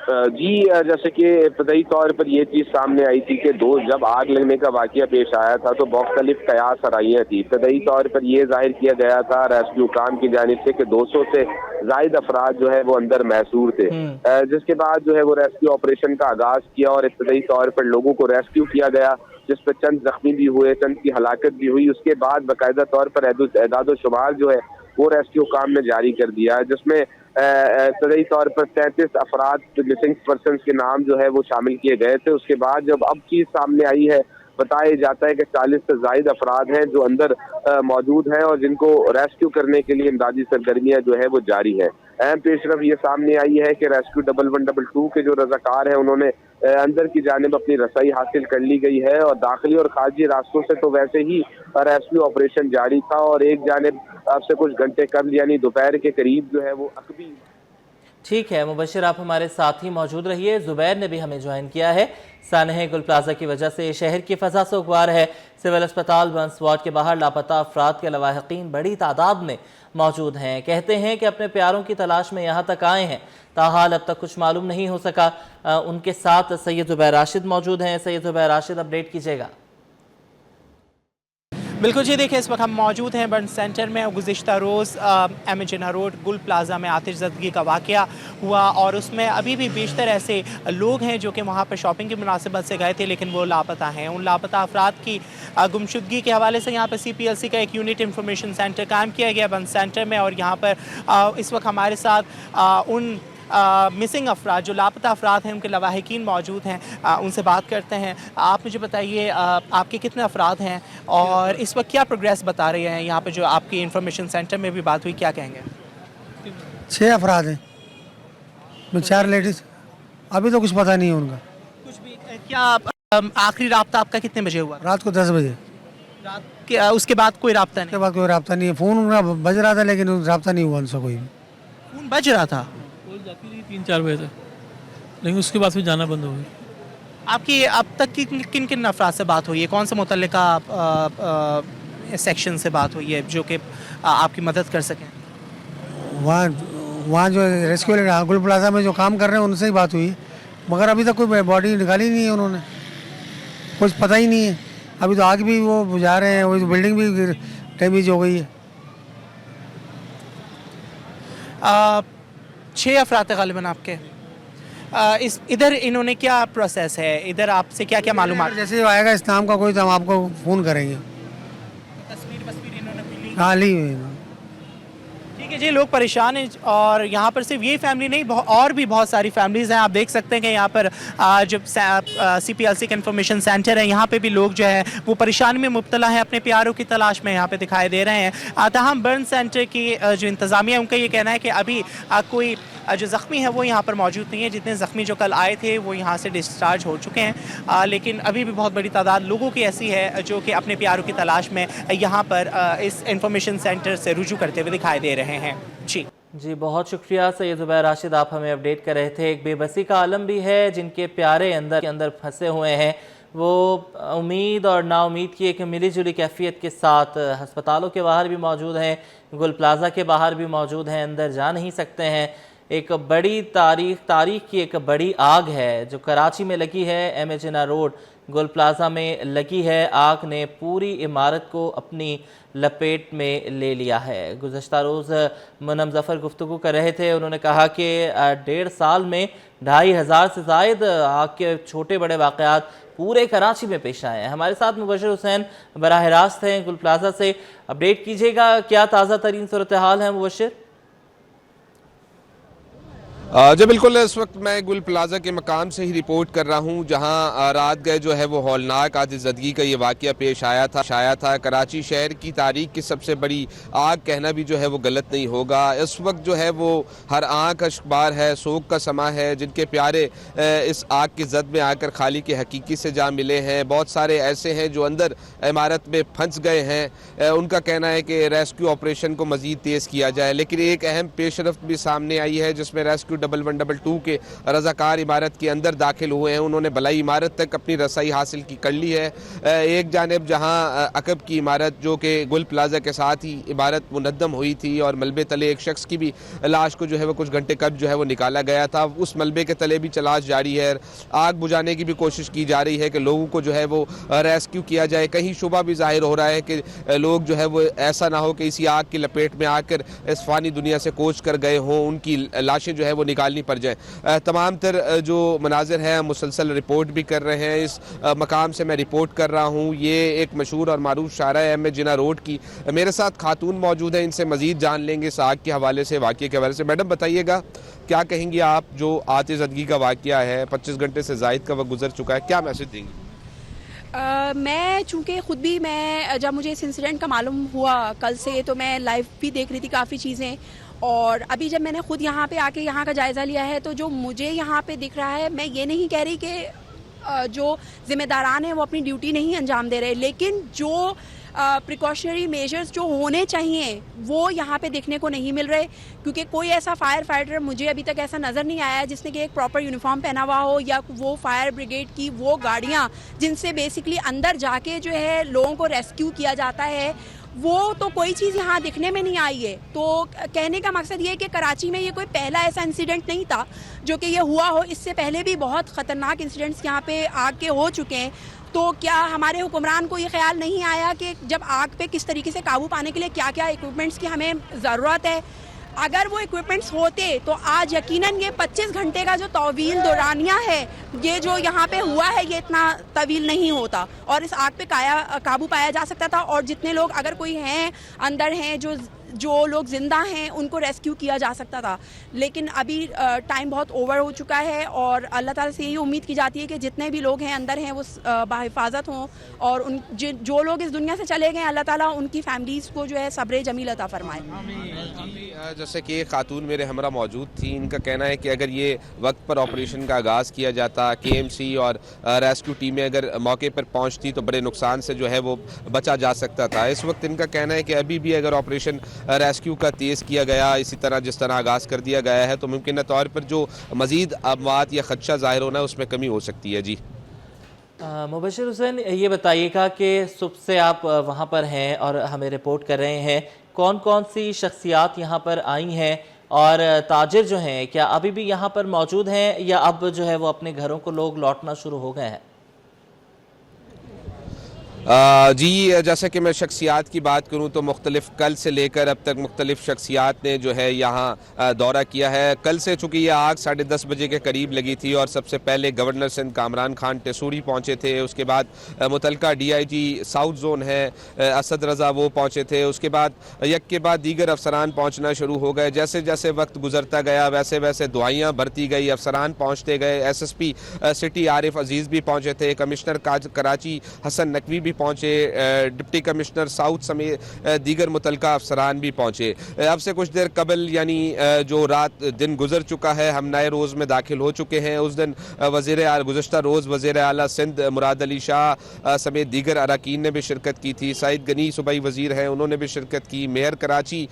जी, जैसे कि इब्तदाई तौर पर ये चीज़ सामने आई थी कि जब आग लगने का वाकया पेश आया था तो मुख्तलिफ कयास सराइयाँ थी। इब्तदाई तौर पर यह जाहिर किया गया था रेस्क्यू काम की जानिब से कि 200 से जायद अफराद जो है वो अंदर महसूर थे, जिसके बाद जो है वो रेस्क्यू ऑपरेशन का आगाज़ किया और इब्तदाई तौर पर लोगों को रेस्क्यू किया गया, जिस पर चंद जख्मी भी हुए, चंद की हलाकत भी हुई। उसके बाद बाकायदा तौर पर एदाद शुमार जो है वो रेस्क्यू काम ने जारी कर दिया, जिसमें इब्तदाई तौर पर 33 अफराद मिसिंग पर्सन के नाम जो है वो शामिल किए गए थे। उसके बाद जब अब चीज़ सामने आई है, बताया जाता है कि 40 से ज़ायद अफराद हैं जो अंदर मौजूद हैं और जिनको रेस्क्यू करने के लिए इमदादी सरगर्मियाँ जो है वो जारी है। अहम पेशरफ ये सामने आई है कि रेस्क्यू 1112 के जो रज़ाकार हैं उन्होंने अंदर की जानिब अपनी रसाई हासिल कर ली गई है और दाखिली और खारजी रास्तों से तो वैसे ही रेस्क्यू ऑपरेशन जारी था और एक जानिब अब से कुछ घंटे कबल यानी दोपहर के करीब जो है वो अकबी। ठीक है मुबशर, आप हमारे साथ ही मौजूद रहिए। ज़ुबैर ने भी हमें ज्वाइन किया है। सानहे गुल प्लाजा की वजह से शहर की फ़ज़ा सोगवार है। सिविल अस्पताल बंस वार्ड के बाहर लापता अफराद के लवाहिकीन बड़ी तादाद में मौजूद हैं। कहते हैं कि अपने प्यारों की तलाश में यहाँ तक आए हैं, ताहाल अब तक कुछ मालूम नहीं हो सका। उनके साथ सैयद ज़ुबैर राशिद मौजूद हैं। सैयद ज़ुबैर राशिद, अपडेट कीजिएगा। बिल्कुल जी, देखिए इस वक्त हम मौजूद हैं बर्न सेंटर में। गुज़िश्ता रोज़ एम जिन्ना रोड गुल प्लाजा में आतिशज़दगी का वाक़या हुआ और उसमें अभी भी बेशतर ऐसे लोग हैं जो कि वहाँ पर शॉपिंग की मुनासिबत से गए थे लेकिन वो लापता हैं। उन लापता अफराद की गुमशुदगी के हवाले से यहाँ पर CPLC का एक यूनिट इंफॉर्मेशन सेंटर कायम किया गया बर्न सेंटर में और यहाँ पर इस वक्त हमारे साथ उन मिसिंग अफराद जो लापता अफराद हैं उनके लवाहिकीन मौजूद हैं, उनसे बात करते हैं। आप मुझे बताइए आपके कितने अफराद हैं और इस वक्त क्या प्रोग्रेस बता रहे हैं यहाँ पे जो आपकी इंफॉर्मेशन सेंटर में भी बात हुई, क्या कहेंगे? 6 अफराद हैं, 4 लेडीज़, अभी तो कुछ पता नहीं है उनका कुछ भी। क्या आखिरी रब्ता आपका कितने बजे हुआ? रात को 10 बजे। रात के उसके बाद कोई रब्ता नहीं? उसके बाद कोई रब्ता नहीं है। फ़ोन उनका बज रहा था लेकिन रब्ता नहीं हुआ उनसे कोई। फ़ोन बज रहा था? जाती रही 3-4 बजे तक, लेकिन उसके बाद फिर जाना बंद हो गया। आपकी अब तक की किन किन अफराद से बात हुई है? कौन से मुतल्लिका सेक्शन से बात हुई है जो कि आपकी मदद कर सकें? वहाँ वहाँ जो रेस्क्यू वाले गुल प्लाजा में जो काम कर रहे हैं उनसे ही बात हुई है, मगर अभी तक कोई बॉडी निकाली नहीं है उन्होंने, कुछ पता ही नहीं है। अभी तो आग भी वो बुझा रहे हैं, वो बिल्डिंग भी डैमेज हो गई है। 6 अफराद गालिबन आपके इस इधर इन्होंने क्या प्रोसेस है, इधर आपसे क्या क्या मालूमात? जैसे आएगा इस नाम का कोई तो हम आपको फ़ोन करेंगे। तस्वीर इन्होंने हाँ ली हुई है। ठीक है जी, लोग परेशान हैं और यहाँ पर सिर्फ ये फैमिली नहीं और भी बहुत सारी फैमिलीज़ हैं। आप देख सकते हैं कि यहाँ पर जब CPLC का इंफॉर्मेशन सेंटर है, यहाँ पे भी लोग जो है वो परेशानी में मुब्तला हैं, अपने प्यारों की तलाश में यहाँ पे दिखाई दे रहे हैं। तमाम बर्न सेंटर की जो इंतज़ामिया है उनका ये कहना है कि अभी कोई जो ज़ख्मी है वो यहाँ पर मौजूद नहीं है। जितने ज़ख्मी जो कल आए थे वो यहाँ से डिस्चार्ज हो चुके हैं, लेकिन अभी भी बहुत बड़ी तादाद लोगों की ऐसी है जो कि अपने प्यारों की तलाश में यहाँ पर इस इंफॉर्मेशन सेंटर से रुजू करते हुए दिखाई दे रहे हैं। जी, बहुत शुक्रिया सैयद ज़ुबैर राशिद, आप हमें अपडेट कर रहे थे। एक बेबसी का आलम भी है, जिनके प्यारे अंदर फंसे हुए हैं, वो उम्मीद और नाउमीद की एक मिली जुली कैफियत के साथ अस्पतालों के बाहर भी मौजूद हैं, गुल प्लाजा के बाहर भी मौजूद हैं, अंदर जा नहीं सकते हैं। एक बड़ी तारीख की एक बड़ी आग है जो कराची में लगी है, MA जिन्ना रोड गुल प्लाजा में लगी है। आग ने पूरी इमारत को अपनी लपेट में ले लिया है। गुज़श्ता रोज़ मुनम ज़फ़र गुफ्तगू कर रहे थे, उन्होंने कहा कि 1.5 साल में 2500 से ज़ायद आग के छोटे बड़े वाक़यात पूरे कराची में पेश आए हैं। हमारे साथ मुबशिर हुसैन बराह रास्त हैं गुल प्लाजा से, अपडेट कीजिएगा क्या ताज़ा तरीन सूरत हाल है मुबशिर? जी बिल्कुल, इस वक्त मैं गुल प्लाजा के मकाम से ही रिपोर्ट कर रहा हूँ, जहाँ रात गए जो है वो हौलनाक आतिशज़दगी का ये वाक़या पेश आया था। कराची शहर की तारीख की सबसे बड़ी आग कहना भी जो है वो गलत नहीं होगा। इस वक्त जो है वो हर आँख अश्कबार है, सोग का समा है। जिनके प्यारे इस आग की जद में आकर खाली के हकीकी से जा मिले हैं, बहुत सारे ऐसे हैं जो अंदर इमारत में फंस गए हैं। उनका कहना है कि रेस्क्यू ऑपरेशन को मज़ीद तेज़ किया जाए, लेकिन एक अहम पेशरफ्त भी सामने आई है जिसमें रेस्क्यू 1122 के रजाकार इमारत के अंदर दाखिल हुए हैं। उन्होंने भलाई इमारत तक अपनी रसाई हासिल कर ली है। एक जानिब जहां अकब की इमारत जो कि गुल प्लाजा के साथ ही इमारत मुनद्दम हुई थी और मलबे तले एक शख्स की भी लाश को जो है वो कुछ घंटे कब जो है वो निकाला गया था, उस मलबे के तले भी तलाश जारी है। आग बुझाने की भी कोशिश की जा रही है कि लोगों को जो है वो रेस्क्यू किया जाए। कहीं शुबा भी जाहिर हो रहा है कि लोग जो है वो ऐसा ना हो कि इसी आग की लपेट में आकर इस फानी दुनिया से कोच कर गए हों, उनकी लाशें जो है वो निकालनी पड़ जाए। तमाम तर जो मनाजिर हैं मुसलसल रिपोर्ट भी कर रहे हैं। इस मकाम से मैं रिपोर्ट कर रहा हूँ। ये एक मशहूर और मारूफ शारा है MA जिन्ना रोड की। मेरे साथ खातून मौजूद हैं, इनसे मजीद जान लेंगे इस आग के हवाले से, वाक़ये के हवाले से। मैडम बताइएगा क्या कहेंगी आप, जो आतिशज़दगी का वाक़या है, 25 घंटे से ज़ायद का वक्त गुजर चुका है, क्या मैसेज देंगी? मैं चूँकि ख़ुद भी जब मुझे इस इंसिडेंट का मालूम हुआ कल से, तो मैं लाइव भी देख रही थी काफ़ी चीज़ें, और अभी जब मैंने खुद यहाँ पे आके यहाँ का जायज़ा लिया है तो जो मुझे यहाँ पे दिख रहा है, मैं ये नहीं कह रही कि जो ज़िम्मेदारान हैं वो अपनी ड्यूटी नहीं अंजाम दे रहे, लेकिन जो प्रिकॉशनरी मेजर्स जो होने चाहिए वो यहाँ पे देखने को नहीं मिल रहे। क्योंकि कोई ऐसा फायर फाइटर मुझे अभी तक ऐसा नज़र नहीं आया जिसने कि एक प्रॉपर यूनिफॉर्म पहना हुआ हो, या वो फायर ब्रिगेड की वो गाड़ियाँ जिनसे बेसिकली अंदर जाके जो है लोगों को रेस्क्यू किया जाता है, वो तो कोई चीज़ यहाँ दिखने में नहीं आई है। तो कहने का मकसद ये है कि कराची में ये कोई पहला ऐसा इंसिडेंट नहीं था जो कि ये हुआ हो। इससे पहले भी बहुत ख़तरनाक इंसिडेंट्स यहाँ पे आग के हो चुके हैं। तो क्या हमारे हुक्मरान को ये ख्याल नहीं आया कि जब आग पे किस तरीके से काबू पाने के लिए क्या क्या इक्विपमेंट्स की हमें ज़रूरत है? अगर वो इक्विपमेंट्स होते तो आज यकीनन ये 25 घंटे का जो तवील दौरानिया है, ये जो यहाँ पे हुआ है, ये इतना तवील नहीं होता और इस आग पे काबू पाया जा सकता था। और जितने लोग अगर कोई हैं अंदर हैं, जो लोग ज़िंदा हैं, उनको रेस्क्यू किया जा सकता था। लेकिन अभी टाइम बहुत ओवर हो चुका है और अल्लाह ताला से यही उम्मीद की जाती है कि जितने भी लोग हैं अंदर हैं वो बाहिफाजत हों, और जो लोग इस दुनिया से चले गए, अल्लाह ताला उनकी फैमिलीज़ को जो है सब्र जमील अता फरमाए। जैसे कि खातून मेरे हमरा मौजूद थी, इनका कहना है कि अगर ये वक्त पर ऑपरेशन का आगाज़ किया जाता, KMC और रेस्क्यू टीमें अगर मौके पर पहुँचती तो बड़े नुकसान से जो है वो बचा जा सकता था। इस वक्त इनका कहना है कि अभी भी अगर ऑपरेशन रेस्क्यू का तेज़ किया गया, इसी तरह जिस तरह आगाज़ कर दिया गया है, तो मुमकिन तौर पर जो मज़ीद अमवात या खदशा ज़ाहिर होना है उसमें कमी हो सकती है। जी मुबशिर हुसैन, ये बताइएगा कि सुबह से आप वहाँ पर हैं और हमें रिपोर्ट कर रहे हैं, कौन कौन सी शख्सियात यहाँ पर आई हैं और ताजिर जो हैं क्या अभी भी यहाँ पर मौजूद हैं या अब जो है वो अपने घरों को लोग लौटना शुरू हो गए हैं? जी, जैसे कि मैं शख्सियात की बात करूं तो मुख्तलिफ कल से लेकर अब तक मुख्तलिफ शख्सियात ने जो है यहाँ दौरा किया है। कल से चूँकि ये आग 10:30 बजे के करीब लगी थी और सबसे पहले गवर्नर सिंध कामरान खान टेसूरी पहुँचे थे। उसके बाद मुतलका DIG साउथ जोन है असद रज़ा वो पहुँचे थे। उसके बाद एक के बाद दीगर अफसरान पहुँचना शुरू हो गए। जैसे जैसे वक्त गुजरता गया वैसे वैसे दुआइयाँ भरती गई, अफसरान पहुँचते गए। SSP सिटी आरिफ अजीज़ भी पहुँचे थे, कमिश्नर कराची हसन नकवी भी पहुँचे, डिप्टी कमिश्नर साउथ समेत दीगर मुतलका अफसरान भी पहुँचे। अब से कुछ देर कबल यानी जो रात दिन गुजर चुका है, हम नए रोज़ में दाखिल हो चुके हैं। उस दिन गुज़श्ता रोज़ वज़ीर आला सिंध मुराद अली शाह समेत दीगर अरकान ने भी शिरकत की थी। सईद गनी सूबाई वज़ीर हैं, उन्होंने भी शिरकत की। मेयर कराची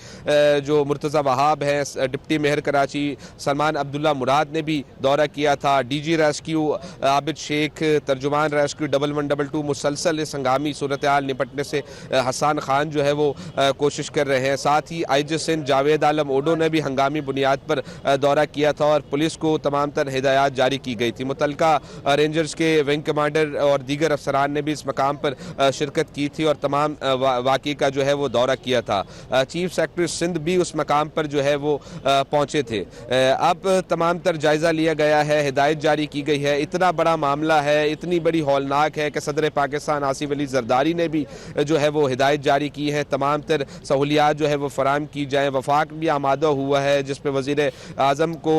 जो मुर्तज़ा वहाब हैं, डिप्टी मेयर कराची सलमान अब्दुल्ला मुराद ने भी दौरा किया था। DG रेस्क्यू आबिद शेख, तर्जुमान रेस्क्यू 1112 मुसलसल इस हंगामी सूरत हाल निपटने से हसन खान जो है वो कोशिश कर रहे हैं। साथ ही IG सिंध जावेद आलम ओडो ने भी हंगामी बुनियाद पर दौरा किया था और पुलिस को तमाम तर हिदायत जारी की गई थी। मुतलका रेंजर्स के विंग कमांडर और दीगर अफसरान ने भी इस मकाम पर शिरकत की थी और तमाम वाक़े का जो है वो दौरा किया था। चीफ सेक्रेटरी सिंध भी उस मकाम पर जो है वो पहुँचे थे। अब तमाम तर जायज़ा लिया गया है, हिदायत जारी की गई है। इतना बड़ा मामला है, इतनी बड़ी हौलनाक है कि सदर पाकिस्तान आसिफ अली जरदारी ने भी जो है वो हिदायत जारी की है, तमाम तर सहूलियात जो है वो फराम की जाए। वफाक भी आमादा हुआ है जिस पर वज़ीर आज़म को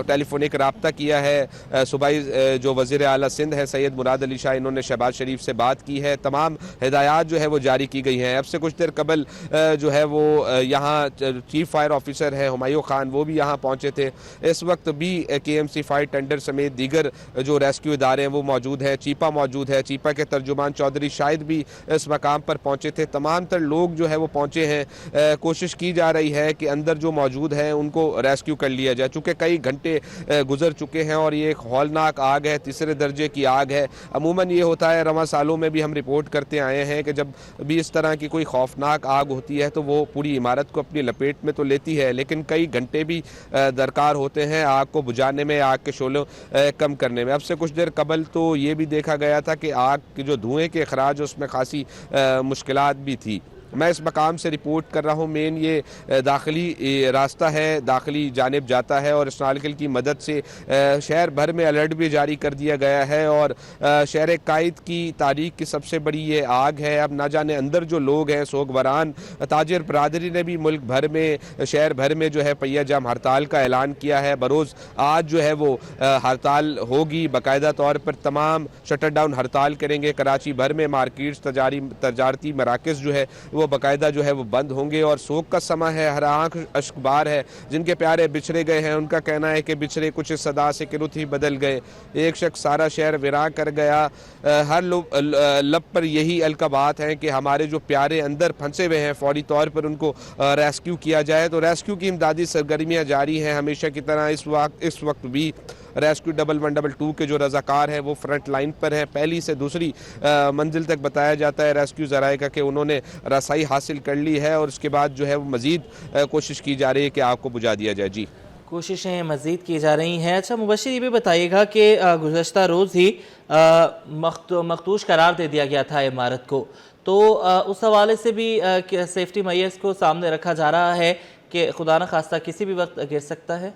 टेलीफोनिक रब्ता किया है। सूबाई जो वज़ीर आला सिंध है सैयद मुराद अली शाह, इन्होंने शहबाज शरीफ से बात की है। तमाम हिदायत जो है वो जारी की गई हैं। अब से कुछ देर कबल जो है वो यहाँ चीफ फायर ऑफिसर है हुमायूं खान, वो भी यहाँ पहुँचे थे। इस वक्त भी KMC फायर टेंडर समेत दीगर जो रेस्क्यू इदारे हैं वो मौजूद हैं। चीपा मौजूद है, चीपा के तर्जुमान चौधरी शाहिद भी इस मकाम पर पहुँचे थे। तमाम तर लोग जो है वो पहुँचे हैं। कोशिश की जा रही है कि अंदर जो मौजूद हैं उनको रेस्क्यू कर लिया जाए, चूँकि कई घंटे गुजर चुके हैं और ये एक हौलनाक आग है, तीसरे दर्जे की आग है। अमूमन ये होता है, रवां सालों में भी हम रिपोर्ट करते आए हैं कि जब भी इस तरह की कोई खौफनाक आग होती है तो वो पूरी इमारत को अपनी लपेट में तो लेती है, लेकिन कई घंटे भी दरकार होते हैं आग को बुझाने में, आग के शोलों कम करने में। अब से कुछ देर कबल तो ये भी देखा गया था कि आग के जो धुएँ के अखराज उसमें खासी मुश्किलात भी थी। मैं इस मकाम से रिपोर्ट कर रहा हूँ। मेन ये दाखिली रास्ता है, दाखिली जानिब जाता है और इस नालकल की मदद से शहर भर में अलर्ट भी जारी कर दिया गया है और शहर कायद की तारीख की सबसे बड़ी ये आग है। अब ना जाने अंदर जो लोग हैं सोगवारान ताजिर बरादरी ने भी मुल्क भर में, शहर भर में जो है पहिया जाम हड़ताल का ऐलान किया है। बरोज़ आज जो है वो हड़ताल होगी, बाकायदा तौर पर तमाम शटर डाउन हड़ताल करेंगे। कराची भर में मार्केट्स, तजारती मराकज़ जो है वो बाकायदा जो है वो बंद होंगे और सोग का समय है, हर आंख अश्कबार है। जिनके प्यारे बिछड़े गए हैं उनका कहना है कि बिछड़े कुछ इस सदा से रुत ही बदल गए। एक शख्स सारा शहर वीरान कर गया। हर लब पर यही अलकाबात हैं कि हमारे जो प्यारे अंदर फंसे हुए हैं फौरी तौर पर उनको रेस्क्यू किया जाए। तो रेस्क्यू की इमदादी सरगर्मियाँ जारी हैं हमेशा की तरह। इस वक्त भी रेस्क्यू 1112 के जो रज़ाकार हैं वो फ्रंट लाइन पर हैं। पहली से दूसरी मंजिल तक बताया जाता है रेस्क्यू ज़राए का कि उन्होंने रसाई हासिल कर ली है और उसके बाद जो है वो मज़ीद कोशिश की जा रही है कि आग को बुझा दिया जाए। जी, कोशिशें मज़ीद की जा रही हैं। अच्छा मुबशिर, ये भी बताइएगा कि गुज़श्ता रोज़ ही मखदूश करार दे दिया गया था इमारत को, तो उस हवाले से भी सेफ्टी मेजर्स को सामने रखा जा रहा है कि खुदा न खास्ता किसी भी वक्त गिर सकता है।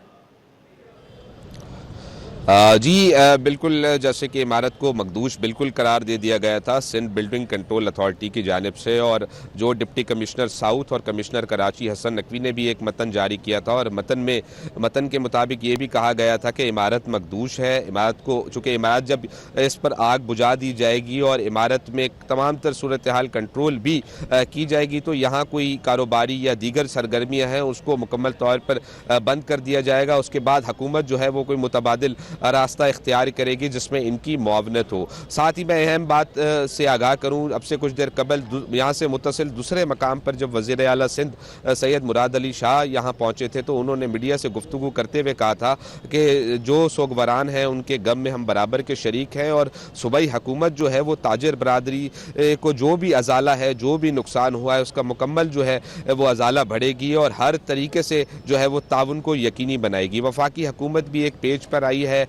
जी बिल्कुल, जैसे कि इमारत को मखदूश बिल्कुल करार दे दिया गया था सिंध बिल्डिंग कंट्रोल अथॉरिटी की जानिब से और जो डिप्टी कमिश्नर साउथ और कमिश्नर कराची हसन नकवी ने भी एक मतन जारी किया था और मतन के मुताबिक ये भी कहा गया था कि इमारत मखदूश है। इमारत को, चूँकि इमारत जब इस पर आग बुझा दी जाएगी और इमारत में तमाम तर सूरत हाल कंट्रोल भी की जाएगी तो यहाँ कोई कारोबारी या दीगर सरगर्मियाँ हैं उसको मुकम्मल तौर पर बंद कर दिया जाएगा। उसके बाद हुकूमत जो है वो कोई मुतबादिल रास्ता इख्तियार करेगी जिसमें इनकी मुआवनत हो। साथ ही मैं अहम बात से आगाह करूँ, अब से कुछ देर कबल यहाँ से मुत्तसिल दूसरे मकाम पर जब वज़ीर आला सिंध सैयद मुराद अली शाह यहाँ पहुँचे थे तो उन्होंने मीडिया से गुफ्तगू करते हुए कहा था कि जो सोगवारान हैं उनके गम में हम बराबर के शरीक हैं और सूबाई हुकूमत जो है वो ताजिर बरादरी को जो भी अजाला है, जो भी नुकसान हुआ है उसका मुकम्मल जो है वो अजाला बढ़ेगी और हर तरीके से जो है वो ताउन को यकीनी बनाएगी। वफाकी हुकूमत भी एक पेज पर आई है,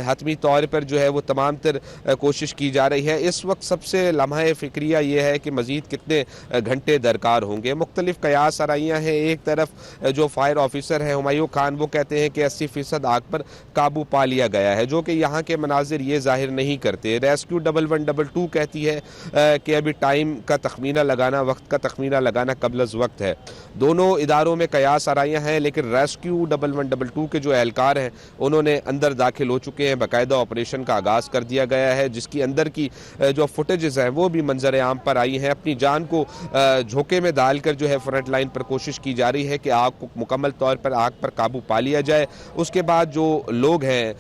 हतमी तौर पर जो है वो तमाम तर कोशिश की जा रही है। इस वक्त सबसे लम्हा फ़िक्रिया ये है कि मज़ीद कितने घंटे दरकार होंगे। मुख्तलिफ कयास आराइयाँ हैं। एक तरफ जो फायर ऑफिसर हैं हुमायूं खान, वो कहते हैं कि 80% आग पर काबू पा लिया गया है, जो कि यहाँ के मनाजिर ये जाहिर नहीं करते। रेस्क्यू 1112 कहती है कि अभी टाइम का तखमीना लगाना, वक्त का तखमीना लगाना कबल वक्त है। दोनों इदारों में कयास आराइयाँ हैं, लेकिन रेस्क्यू 1112 के जो एहलकार हैं उन्होंने अंदर दाखिल हो चुके हैं। बाकायदा ऑपरेशन का आगाज़ कर दिया गया है, जिसकी अंदर की जो फुटेजेस हैं वो भी मंजर आम पर आई हैं। अपनी जान को झोंके में डालकर जो है फ्रंट लाइन पर कोशिश की जा रही है कि आग को मुकम्मल तौर पर आग पर काबू पा लिया जाए। उसके बाद जो लोग हैं,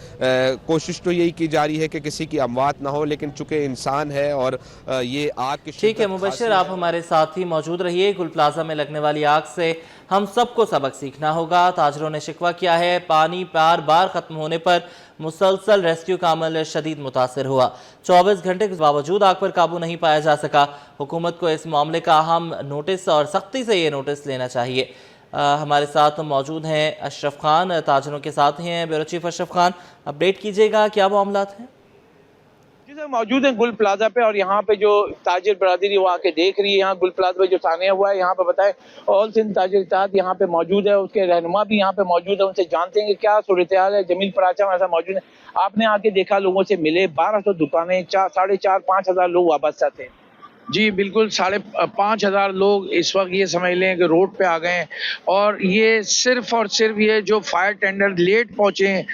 कोशिश तो यही की जा रही है कि किसी की अमवात ना हो, लेकिन चूँकि इंसान है और ये आग की ठीक है मुबश्शिर, आप हमारे साथ ही मौजूद रहिए। गुल प्लाजा में लगने वाली आग से हम सबको सबक सीखना होगा। ताजरों ने शिकवा किया है, पानी बार बार ख़त्म होने पर मुसलसल रेस्क्यू का अमल शदीद मुतासर हुआ। 24 घंटे के बावजूद आग पर काबू नहीं पाया जा सका। हुकूमत को इस मामले का अहम नोटिस और सख्ती से ये नोटिस लेना चाहिए। हमारे साथ मौजूद हैं अशरफ खान, ताजरों के साथ हैं bureau chief Ashraf Khan. Update कीजिएगा, क्या मामलात हैं? मौजूद हैं गुल प्लाजा पे और यहाँ पे जो ताजिर बरादरी वो आके देख रही है। यहाँ गुल प्लाजा पे जो तानिया हुआ है, यहाँ पे बताए ऑल सिंध ताजिर इत्तेहाद यहाँ पे मौजूद है, उसके रहनुमा भी यहाँ पे मौजूद है। उनसे जानते हैं कि क्या सूरत हाल है। जमील पराचा ऐसा मौजूद है, आपने आके देखा, लोगों से मिले, 1200 दुकानें, 4,500 लोग वाबस्ता थे। जी बिल्कुल, 5,500 लोग इस वक्त ये समझ लें कि रोड पे आ गए हैं और ये सिर्फ और सिर्फ ये जो फायर टेंडर लेट पहुंचे हैं,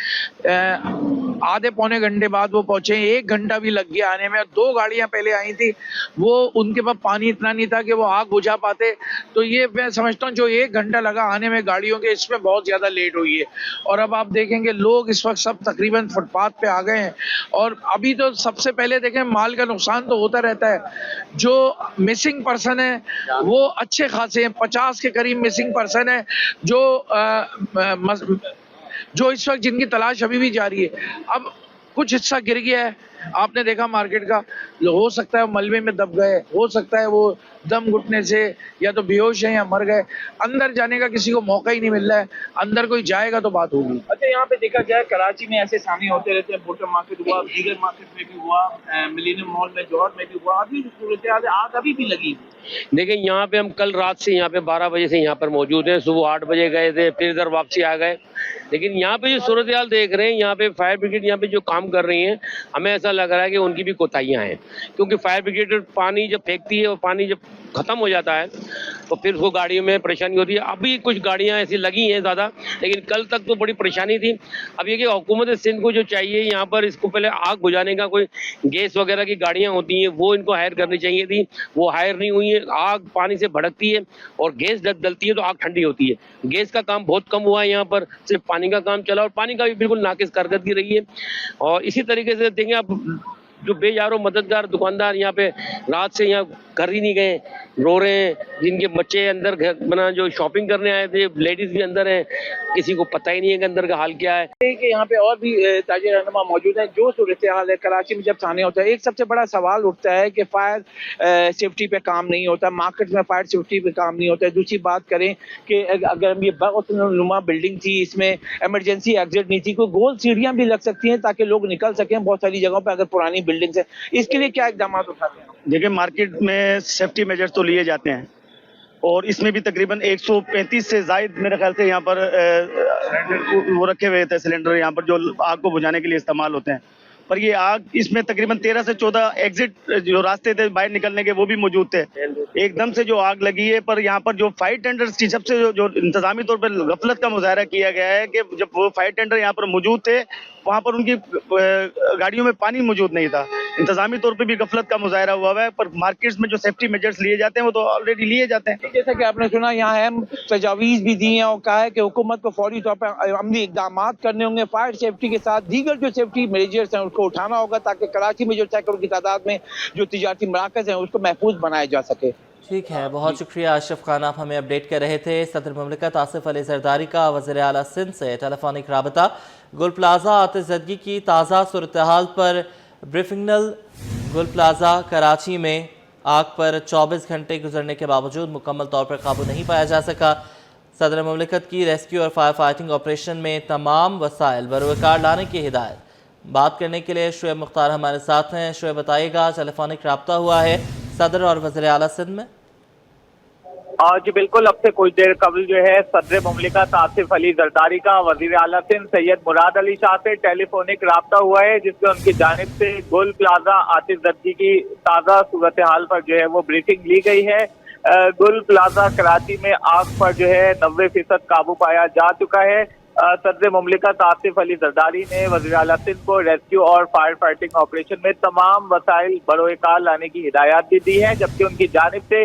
आधे पौने घंटे बाद वो पहुंचे, 1 घंटा भी लग गया आने में। 2 गाड़ियां पहले आई थी, वो उनके पास पानी इतना नहीं था कि वो आग बुझा पाते। तो ये मैं समझता हूँ जो 1 घंटा लगा आने में गाड़ियों के, इसमें बहुत ज़्यादा लेट हुई है। और अब आप देखेंगे लोग इस वक्त सब तकरीबन फुटपाथ पे आ गए हैं। और अभी तो सबसे पहले देखें, माल का नुकसान तो होता रहता है। जो मिसिंग पर्सन है वो अच्छे खासे हैं, 50 के करीब मिसिंग पर्सन है जो इस वक्त जिनकी तलाश अभी भी जारी है। अब कुछ हिस्सा गिर गया है, आपने देखा मार्केट का, हो सकता है वो मलबे में दब गए, हो सकता है वो दम घुटने से या तो बेहोश है या मर गए। अंदर जाने का किसी को मौका ही नहीं मिल रहा है, अंदर कोई जाएगा तो बात होगी। अच्छा, यहाँ पे देखा जाए कराची में ऐसे सामने होते रहते हैं, बोटम मार्केट हुआ, दीगर मार्केट में भी हुआ, मिलेनियम मॉल में, जौहर में भी हुआ। अभी सूरत हाल आग अभी भी लगी। देखिए, यहाँ पे हम कल रात से यहाँ पे 12 बजे से यहाँ पर मौजूद हैं। सुबह 8 बजे गए थे, फिर इधर वापसी आ गए। लेकिन यहाँ पे जो सूरत हाल देख रहे हैं, यहाँ पे फायर ब्रिगेड यहाँ पे जो काम कर रही है, हमें ऐसा लग रहा है कि उनकी भी कोताहियाँ हैं। क्योंकि फायर ब्रिगेड पानी जब फेंकती है और पानी जब खत्म हो जाता है तो फिर उसको गाड़ियों में परेशानी होती है। अभी कुछ गाड़ियाँ ऐसी लगी हैं ज़्यादा, लेकिन कल तक तो बड़ी परेशानी थी। अब ये कि हुकूमत सिंध को जो चाहिए यहाँ पर, इसको पहले आग बुझाने का कोई गैस वगैरह की गाड़ियाँ होती हैं वो इनको हायर करनी चाहिए थी, वो हायर नहीं हुई है। आग पानी से भड़कती है और गैस डलती है तो आग ठंडी होती है। गैस का काम बहुत कम हुआ है यहाँ पर, सिर्फ पानी का काम चला और पानी का भी बिल्कुल नाकिस कारकर्दगी रही है। और इसी तरीके से देखेंगे आप, जो बेजारो मददगार दुकानदार यहाँ पे रात से यहाँ घर ही नहीं गए, रो रहे हैं। जिनके बच्चे अंदर घर बना, जो शॉपिंग करने आए थे, लेडीज भी अंदर हैं, किसी को पता ही नहीं है कि अंदर का हाल क्या है। कि यहाँ पे और भी ताजिर रहनुमा मौजूद हैं। जो सूरत हाल है कराची में जब थाने होता है, एक सबसे बड़ा सवाल उठता है कि फायर सेफ्टी पे काम नहीं होता, मार्केट में फायर सेफ्टी पे काम नहीं होता है। दूसरी बात करें कि अगर ये बगनुमा बिल्डिंग थी, इसमें इमरजेंसी एग्जिट नहीं थी, कोई गोल सीढ़ियाँ भी लग सकती हैं ताकि लोग निकल सकें बहुत सारी जगहों पर, अगर पुरानी बिल्डिंग है। इसके लिए क्या इकदाम उठाते हैं? देखिए, मार्केट में सेफ्टी मेजर्स तो लिए जाते हैं और इसमें भी तकरीबन 135 से ज़ायद मेरे ख्याल से यहाँ पर वो रखे हुए थे सिलेंडर, यहाँ पर जो आग को बुझाने के लिए इस्तेमाल होते हैं। पर ये आग, इसमें तकरीबन 13 से 14 एग्जिट जो रास्ते थे बाहर निकलने के, वो भी मौजूद थे। एकदम से जो आग लगी है, पर यहाँ पर जो फायर टेंडर्स की सबसे जो इंतजामी तौर पर गफलत का मुजाहरा किया गया है कि जब वो फायर टेंडर यहाँ पर मौजूद थे, वहाँ पर उनकी गाड़ियों में पानी मौजूद नहीं था। इंतजामी तौर पे भी गफलत का मुजाहरा हुआ है, पर मार्केट्स में जो सेफ्टी मेजर्स लिए जाते हैं वो तो ऑलरेडी लिए जाते हैं। जैसा कि आपने सुना, यहाँ अहम तजावीज़ भी दी हैं और कहा है कि हुकूमत को फौरी तौर पर अमली इकदाम करने होंगे। फायर सेफ्टी के साथ दीगर जो सेफ्टी मेजर्स हैं उसको उठाना होगा ताकि कराची में जो सैकड़ों की तादाद में जो तिजारती मराकज़ हैं उसको महफूज बनाया जा सके। ठीक है, बहुत शुक्रिया आशिफ खान, आप हमें अपडेट कर रहे थे। सदर मुमलिकत आसिफ अली जरदारी का वज़ीर आला सिंध से टेलीफोनिक राबता। गुल प्लाजा आतिशज़दगी की ताज़ा सूरत हाल पर ब्रीफिंगनल। गुल प्लाजा कराची में आग पर 24 घंटे गुजरने के बावजूद मुकम्मल तौर पर काबू नहीं पाया जा सका। सदर मुमलिकत की रेस्क्यू और फायर फाइटिंग ऑपरेशन में तमाम वसाइल बरोकार लाने की हिदायत। बात करने के लिए शुएब मुख्तार हमारे साथ हैं। शुएब, बताइएगा, टेलीफोनिक राब्ता हुआ है सदर और वज़ीर आला सिंध में? जी बिल्कुल, अब से कुछ देर कबल जो है सदर मुमलिकत आसिफ अली जरदारी का वज़ीर आला सिंध सैयद मुराद अली शाह से टेलीफोनिक राब्ता हुआ है, जिसमें उनकी जानिब से गुल प्लाजा आतिशज़दगी की ताज़ा सूरत हाल पर जो है वो ब्रीफिंग ली गई है। गुल प्लाजा कराची में आग पर जो है 90% काबू पाया जा चुका है। सदर मुमलिकत आसिफ अली जरदारी ने वज़ीर आला सिंध को रेस्क्यू और फायर फाइटिंग ऑपरेशन में तमाम वसाइल बरोकार लाने की हिदायत भी दी है, जबकि उनकी जानिब से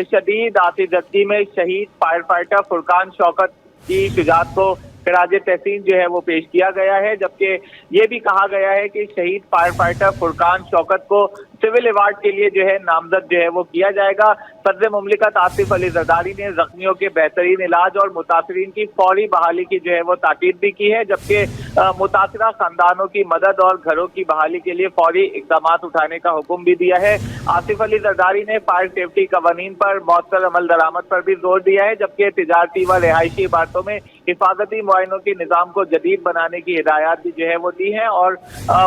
शदीद आतिशज़दगी में शहीद फायर फाइटर फुरकान शौकत की शुजात को खिराज तहसीन जो है वो पेश किया गया है। जबकि ये भी कहा गया है कि शहीद फायर फाइटर फुरकान शौकत को सिविल अवार्ड के लिए जो है नामजद जो है वो किया जाएगा। सदर मुमलिकत आसिफ अली जरदारी ने जख्मियों के बेहतरीन इलाज और मुतासरीन की फौरी बहाली की जो है वो ताकीद भी की है, जबकि मुतासरा खानदानों की मदद और घरों की बहाली के लिए फौरी इकदाम उठाने का हुक्म भी दिया है। आसिफ अली जरदारी ने फायर सेफ्टी कवानीन पर मौसर अमल दरामद पर भी जोर दिया है, जबकि तिजारती व रिहायशी इमारतों में हिफाजती मुआयनों के निज़ाम को जदीद बनाने की हिदायत भी जो है वो दी है और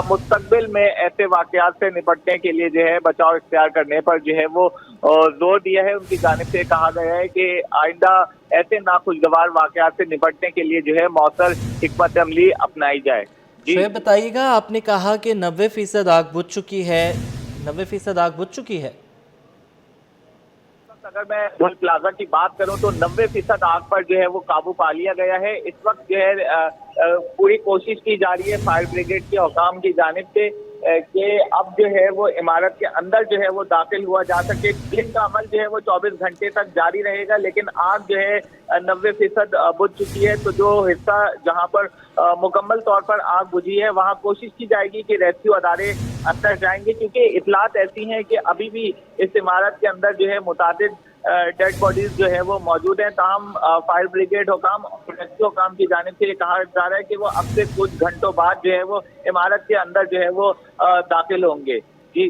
मुस्तकबिल में ऐसे वाक़यात से निपटने के लिए जो है बचाव इख्तियार करने पर जो है वो जोर दिया है। उनकी जानिब से कहा गया है कि आइंदा ऐसे नाखुशगवार वाक़यात से निपटने के लिए जो है मौसर हिकमत अमली अपनाई जाए। जी बताइएगा, आपने कहा कि 90% आग बुझ चुकी है, 90% आग बुझ चुकी है। अगर मैं गुल प्लाजा की बात करूं तो 90% आग पर जो है वो काबू पा लिया गया है। इस वक्त जो है पूरी कोशिश की जा रही है फायर ब्रिगेड के हुकाम की जानिब से कि अब जो है वो इमारत के अंदर जो है वो दाखिल हुआ जा सके। क्लीन का अमल जो है वो 24 घंटे तक जारी रहेगा, लेकिन आग जो है 90% बुझ चुकी है। तो जो हिस्सा जहां पर मुकम्मल तौर पर आग बुझी है वहां कोशिश की जाएगी कि रेस्क्यू अदारे अंदर जाएंगे, क्योंकि इतलात ऐसी हैं कि अभी भी इस इमारत के अंदर जो है मुतादिद डेड बॉडीज जो है वो मौजूद हैं। ताहम फायर ब्रिगेड हुकाम और रेस्क्यू हुकाम की जानिब से ये कहा जा रहा है कि वो अब से कुछ घंटों बाद जो है वो इमारत के अंदर जो है वो दाखिल होंगे। जी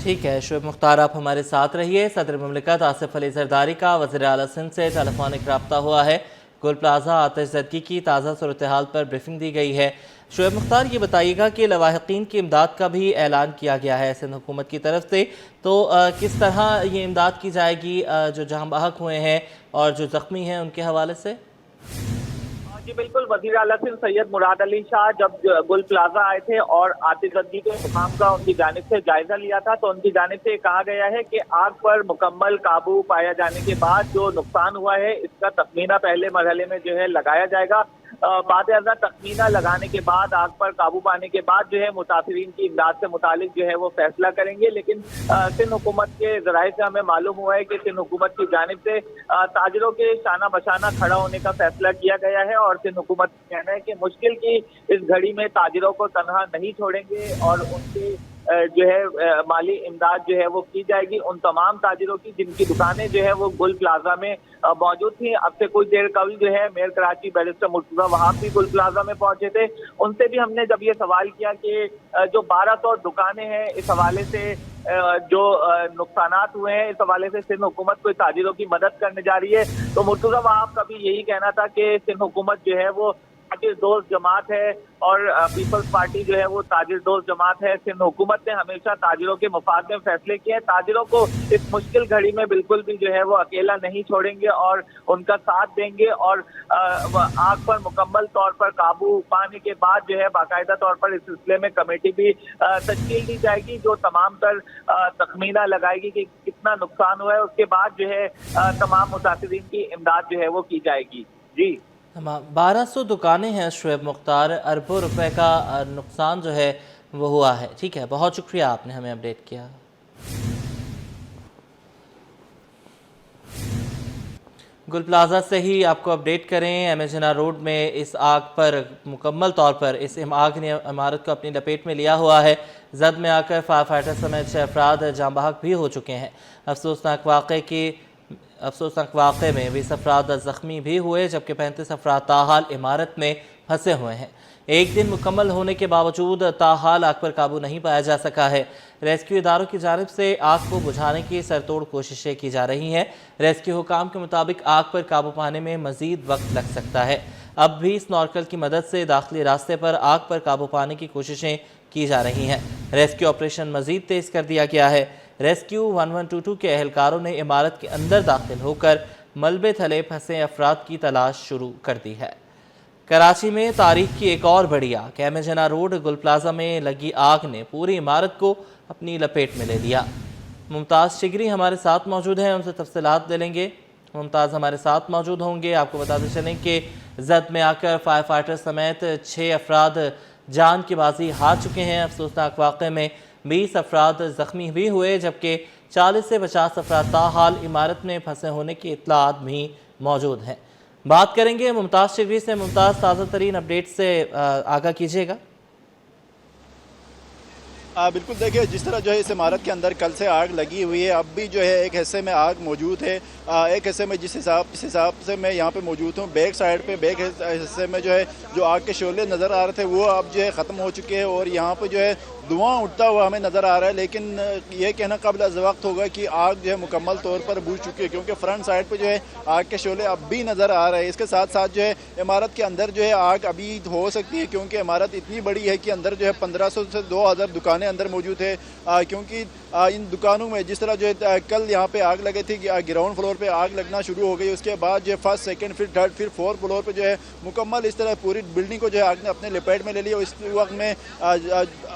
ठीक है, शुएब मुख्तार आप हमारे साथ रहिए। सदर मुमलिकत आसिफ अली जरदारी का वज़ीर आला सिंध से टेलीफोनिक राब्ता हुआ है। गुल प्लाजा आतिशज़दगी की ताज़ा सूरत हाल पर ब्रीफिंग दी गई है। शुएब मुख्तार, ये बताइएगा कि लवाहिकीन की इमदाद का भी ऐलान किया गया है सिंध हुकूमत की तरफ से, तो किस तरह ये इमदाद की जाएगी जो जहां बहक हुए हैं और जो ज़ख्मी हैं उनके हवाले से? जी बिल्कुल, वज़ीर आला सिंध सैयद मुराद अली शाह जब गुल प्लाजा आए थे और आतिशज़दगी के हुकाम का उनकी जानिब से जायजा लिया था, तो उनकी जानिब से कहा गया है कि आग पर मुकम्मल काबू पाया जाने के बाद जो नुकसान हुआ है इसका तखमीना पहले मरहले में जो है लगाया जाएगा। बाद तखमीना लगाने के बाद आग पर काबू पाने के बाद जो है मुतासरीन की इमदाद से मुतालिक जो है वो फैसला करेंगे। लेकिन सिंध हुकूमत के ज़राए से हमें मालूम हुआ है कि सिंध हुकूमत की जानिब से ताजिरों के शाना बशाना खड़ा होने का फैसला किया गया है और सिंध हुकूमत का कहना है कि मुश्किल की इस घड़ी में ताजिरों को तनहा नहीं छोड़ेंगे और उनके जो है माली इमदाद जो है वो की जाएगी उन तमाम ताजिरों की जिनकी दुकानें जो है वो गुल प्लाजा में मौजूद थी। अब से कुछ देर कबल जो है मेयर कराची बैरिस्टर मुर्तज़ा वहाब भी गुल प्लाजा में पहुंचे थे। उनसे भी हमने जब ये सवाल किया कि जो 1200 दुकानें हैं इस हवाले से जो नुकसानात हुए हैं इस हवाले से सिंध हुकूमत कोई ताजिरों की मदद करने जा रही है, तो मुर्तज़ा वहाब का भी यही कहना था कि सिंध हुकूमत जो है वो ताजिर दोस्त जमात है और पीपल्स पार्टी जो है वो ताजिर दोस्त जमात है। सिंध हुकूमत ने हमेशा ताजिरों के मुफाद में फैसले किए हैं। ताजिरों को इस मुश्किल घड़ी में बिल्कुल भी जो है वो अकेला नहीं छोड़ेंगे और उनका साथ देंगे और आग पर मुकम्मल तौर पर काबू पाने के बाद जो है बाकायदा तौर पर इस सिलसिले में कमेटी भी तश्कील दी जाएगी जो तमाम तर तखमीना लगाएगी कि कितना नुकसान हुआ है। उसके बाद जो है तमाम मुतासिरीन की इमदाद जो है वो की जाएगी। जी 1200 दुकानें हैं शुएब मुख्तार, अरबों रुपए का नुकसान जो है वो हुआ है। ठीक है, बहुत शुक्रिया, आपने हमें अपडेट किया। गुल प्लाजा से ही आपको अपडेट करें, एमेजना रोड में इस आग पर मुकम्मल तौर पर इस आग ने इमारत को अपनी लपेट में लिया हुआ है। जद में आकर फायर फाइटर समेत 6 अफराद जाँ बहक भी हो चुके हैं। अफसोसनाक वाक़े में 20 अफराद ज़ख्मी भी हुए, जबकि 35 अफराद ताहाल इमारत में फंसे हुए हैं। एक दिन मुकम्मल होने के बावजूद ताहाल आग पर काबू नहीं पाया जा सका है। रेस्क्यू इदारों की जानिब से आग को बुझाने की सरतोड़ कोशिशें की जा रही हैं। रेस्क्यू हुकाम के मुताबिक आग पर काबू पाने में मजीद वक्त लग सकता है। अब भी स्नॉर्कल की मदद से दाखिली रास्ते पर आग पर काबू पाने की कोशिशें की जा रही हैं। रेस्क्यू ऑपरेशन मजीद तेज़ कर दिया गया है। रेस्क्यू 1122 के एहलकारों ने इमारत के अंदर दाखिल होकर मलबे थले फंसे अफराद की तलाश शुरू कर दी है। कराची में तारीख की एक और बड़ी आग, एमेजना रोड गुल प्लाजा में लगी आग ने पूरी इमारत को अपनी लपेट में ले लिया। मुमताज़ शिगरी हमारे साथ मौजूद हैं, उनसे तफसीलात ले लेंगे। मुमताज़ हमारे साथ मौजूद होंगे। आपको बताते चलें कि जद में आकर फायर फाइटर समेत 6 अफराद जान की बाजी हार चुके हैं। अफसोसनाक वाक़े में 20 अफराद ज़ख्मी भी हुए, जबकि 40 से 50 अफराद ताहाल इमारत में फंसे होने की इत्तलात भी मौजूद हैं। बात करेंगे मुमताज़ शिगरी से। मुमताज़, ताज़ा तरीन अपडेट से आगाह कीजिएगा। बिल्कुल, देखिए जिस तरह जो है इस इमारत के अंदर कल से आग लगी हुई है, अब भी जो है एक हिस्से में आग मौजूद है। एक हिस्से में जिस हिसाब से मैं यहाँ पे मौजूद हूँ, बैक साइड पे बैक हिस्से में जो है जो आग के शोले नज़र आ रहे थे वो अब जो है ख़त्म हो चुके हैं और यहाँ पे जो है धुआं उठता हुआ हमें नज़र आ रहा है। लेकिन ये कहना काबिल वक्त होगा कि आग जो है मुकम्मल तौर पर बुझ चुकी है, क्योंकि फ्रंट साइड पे जो है आग के शोले अब भी नज़र आ रहे हैं। इसके साथ साथ जो है इमारत के अंदर जो है आग अभी हो सकती है, क्योंकि इमारत इतनी बड़ी है कि अंदर जो है 1500 से 2000 दुकानें अंदर मौजूद है। क्योंकि इन दुकानों में जिस तरह जो है कल यहाँ पे आग लगी थी, ग्राउंड फ्लोर पे आग लगना शुरू हो गई। उसके बाद जो है फर्स्ट, सेकंड, फिर थर्ड, फिर फोर्थ फ्लोर पे जो है मुकम्मल इस तरह पूरी बिल्डिंग को जो है आग ने अपने लपेट में ले लिया। इस वक्त में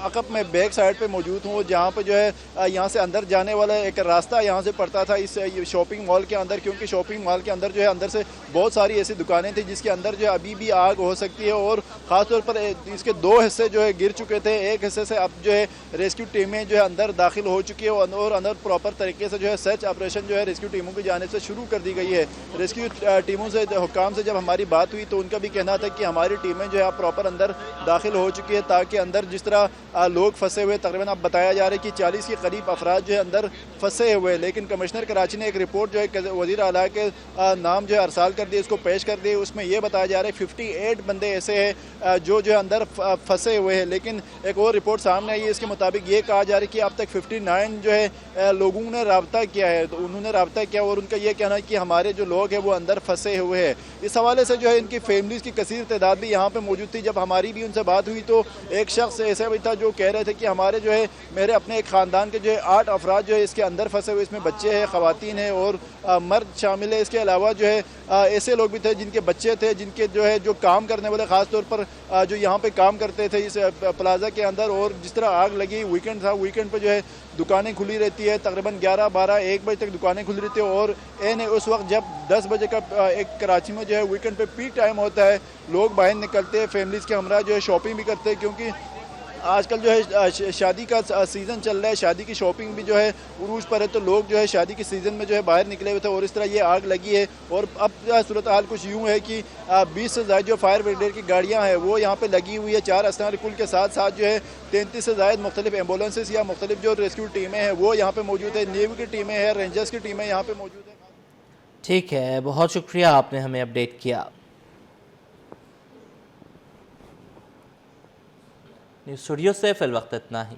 अकब में बैक साइड पे मौजूद हूँ, जहाँ पे जो है यहाँ से अंदर जाने वाला एक रास्ता यहाँ से पड़ता था इस शॉपिंग मॉल के अंदर, क्योंकि शॉपिंग मॉल के अंदर जो है अंदर से बहुत सारी ऐसी दुकानें थी जिसके अंदर जो है अभी भी आग हो सकती है। और ख़ासतौर पर इसके 2 हिस्से जो है गिर चुके थे। एक हिस्से से अब जो है रेस्क्यू टीमें जो है अंदर दाखिल हो चुकी है और अंदर प्रॉपर तरीके से जो है सर्च ऑपरेशन जो है रेस्क्यू टीमों की जाने से शुरू कर दी गई है। रेस्क्यू टीमों से हुकाम से जब हमारी बात हुई तो उनका भी कहना था कि हमारी टीमें जो है आप प्रॉपर अंदर दाखिल हो चुकी है, ताकि अंदर जिस तरह लोग फंसे हुए, तकरीबन अब बताया जा रहा है कि 40 के करीब अफराद जो है अंदर फंसे हुए। लेकिन कमिश्नर कराची ने एक रिपोर्ट जो है वज़ीर आला के नाम जो है अरसाल कर दी, उसको पेश कर दी। उसमें यह बताया जा रहा है 58 बंदे ऐसे हैं जो है अंदर फंसे हुए हैं। लेकिन एक और रिपोर्ट सामने आई है, इसके मुताबिक ये कहा जा रहा है कि अब तक 59 जो है लोगों ने रब्ता किया है, तो उन्होंने रब्ता किया और उनका ये कहना है कि हमारे जो लोग हैं वो अंदर फंसे हुए हैं। इस हवाले से जो है इनकी फैमिलीज़ की कसीर तादाद भी यहाँ पे मौजूद थी। जब हमारी भी उनसे बात हुई तो एक शख्स ऐसा भी था जो कह रहे थे कि हमारे जो है मेरे अपने एक ख़ानदान के जो है 8 अफराद जो है इसके अंदर फंसे हुए, इसमें बच्चे हैं, ख़वातीन हैं और मर्द शामिल है। इसके अलावा जो है ऐसे लोग भी थे जिनके बच्चे थे, जिनके जो है जो काम करने वाले ख़ास तौर पर जो यहाँ पे काम करते थे इस प्लाजा के अंदर। और जिस तरह आग लगी, वीकेंड था, वीकेंड पे जो है दुकानें खुली रहती है, तकरीबन 11, 12, 1 बजे तक दुकानें खुली रहती है। और उस वक्त जब 10 बजे का एक कराची में जो है वीकेंड पे पीक टाइम होता है, लोग बाहर निकलते हैं, फैमिलीज़ के हमरा जो है शॉपिंग भी करते हैं, क्योंकि आजकल जो है शादी का सीज़न चल रहा है, शादी की शॉपिंग भी जो है उरूज पर है, तो लोग जो है शादी के सीज़न में जो है बाहर निकले हुए थे और इस तरह ये आग लगी है। और अब सूरत हाल कुछ यूँ है कि 20 से ज़्यादा जो फायर ब्रिगेड की गाड़ियाँ हैं वो यहाँ पे लगी हुई है। 4 अस्नार कुल के साथ साथ जो है 33 से ज़्यादा मुख्तलिफ एम्बुलेंसेस या मुख्तलिफ जो रेस्क्यू टीमें हैं वो यहाँ पर मौजूद है। नेवी की टीमें हैं, रेंजर्स की टीमें यहाँ पर मौजूद है। ठीक है, बहुत शुक्रिया, आपने हमें अपडेट किया। न्यूज़ स्टूडियो से फिल वक्त इतना ही।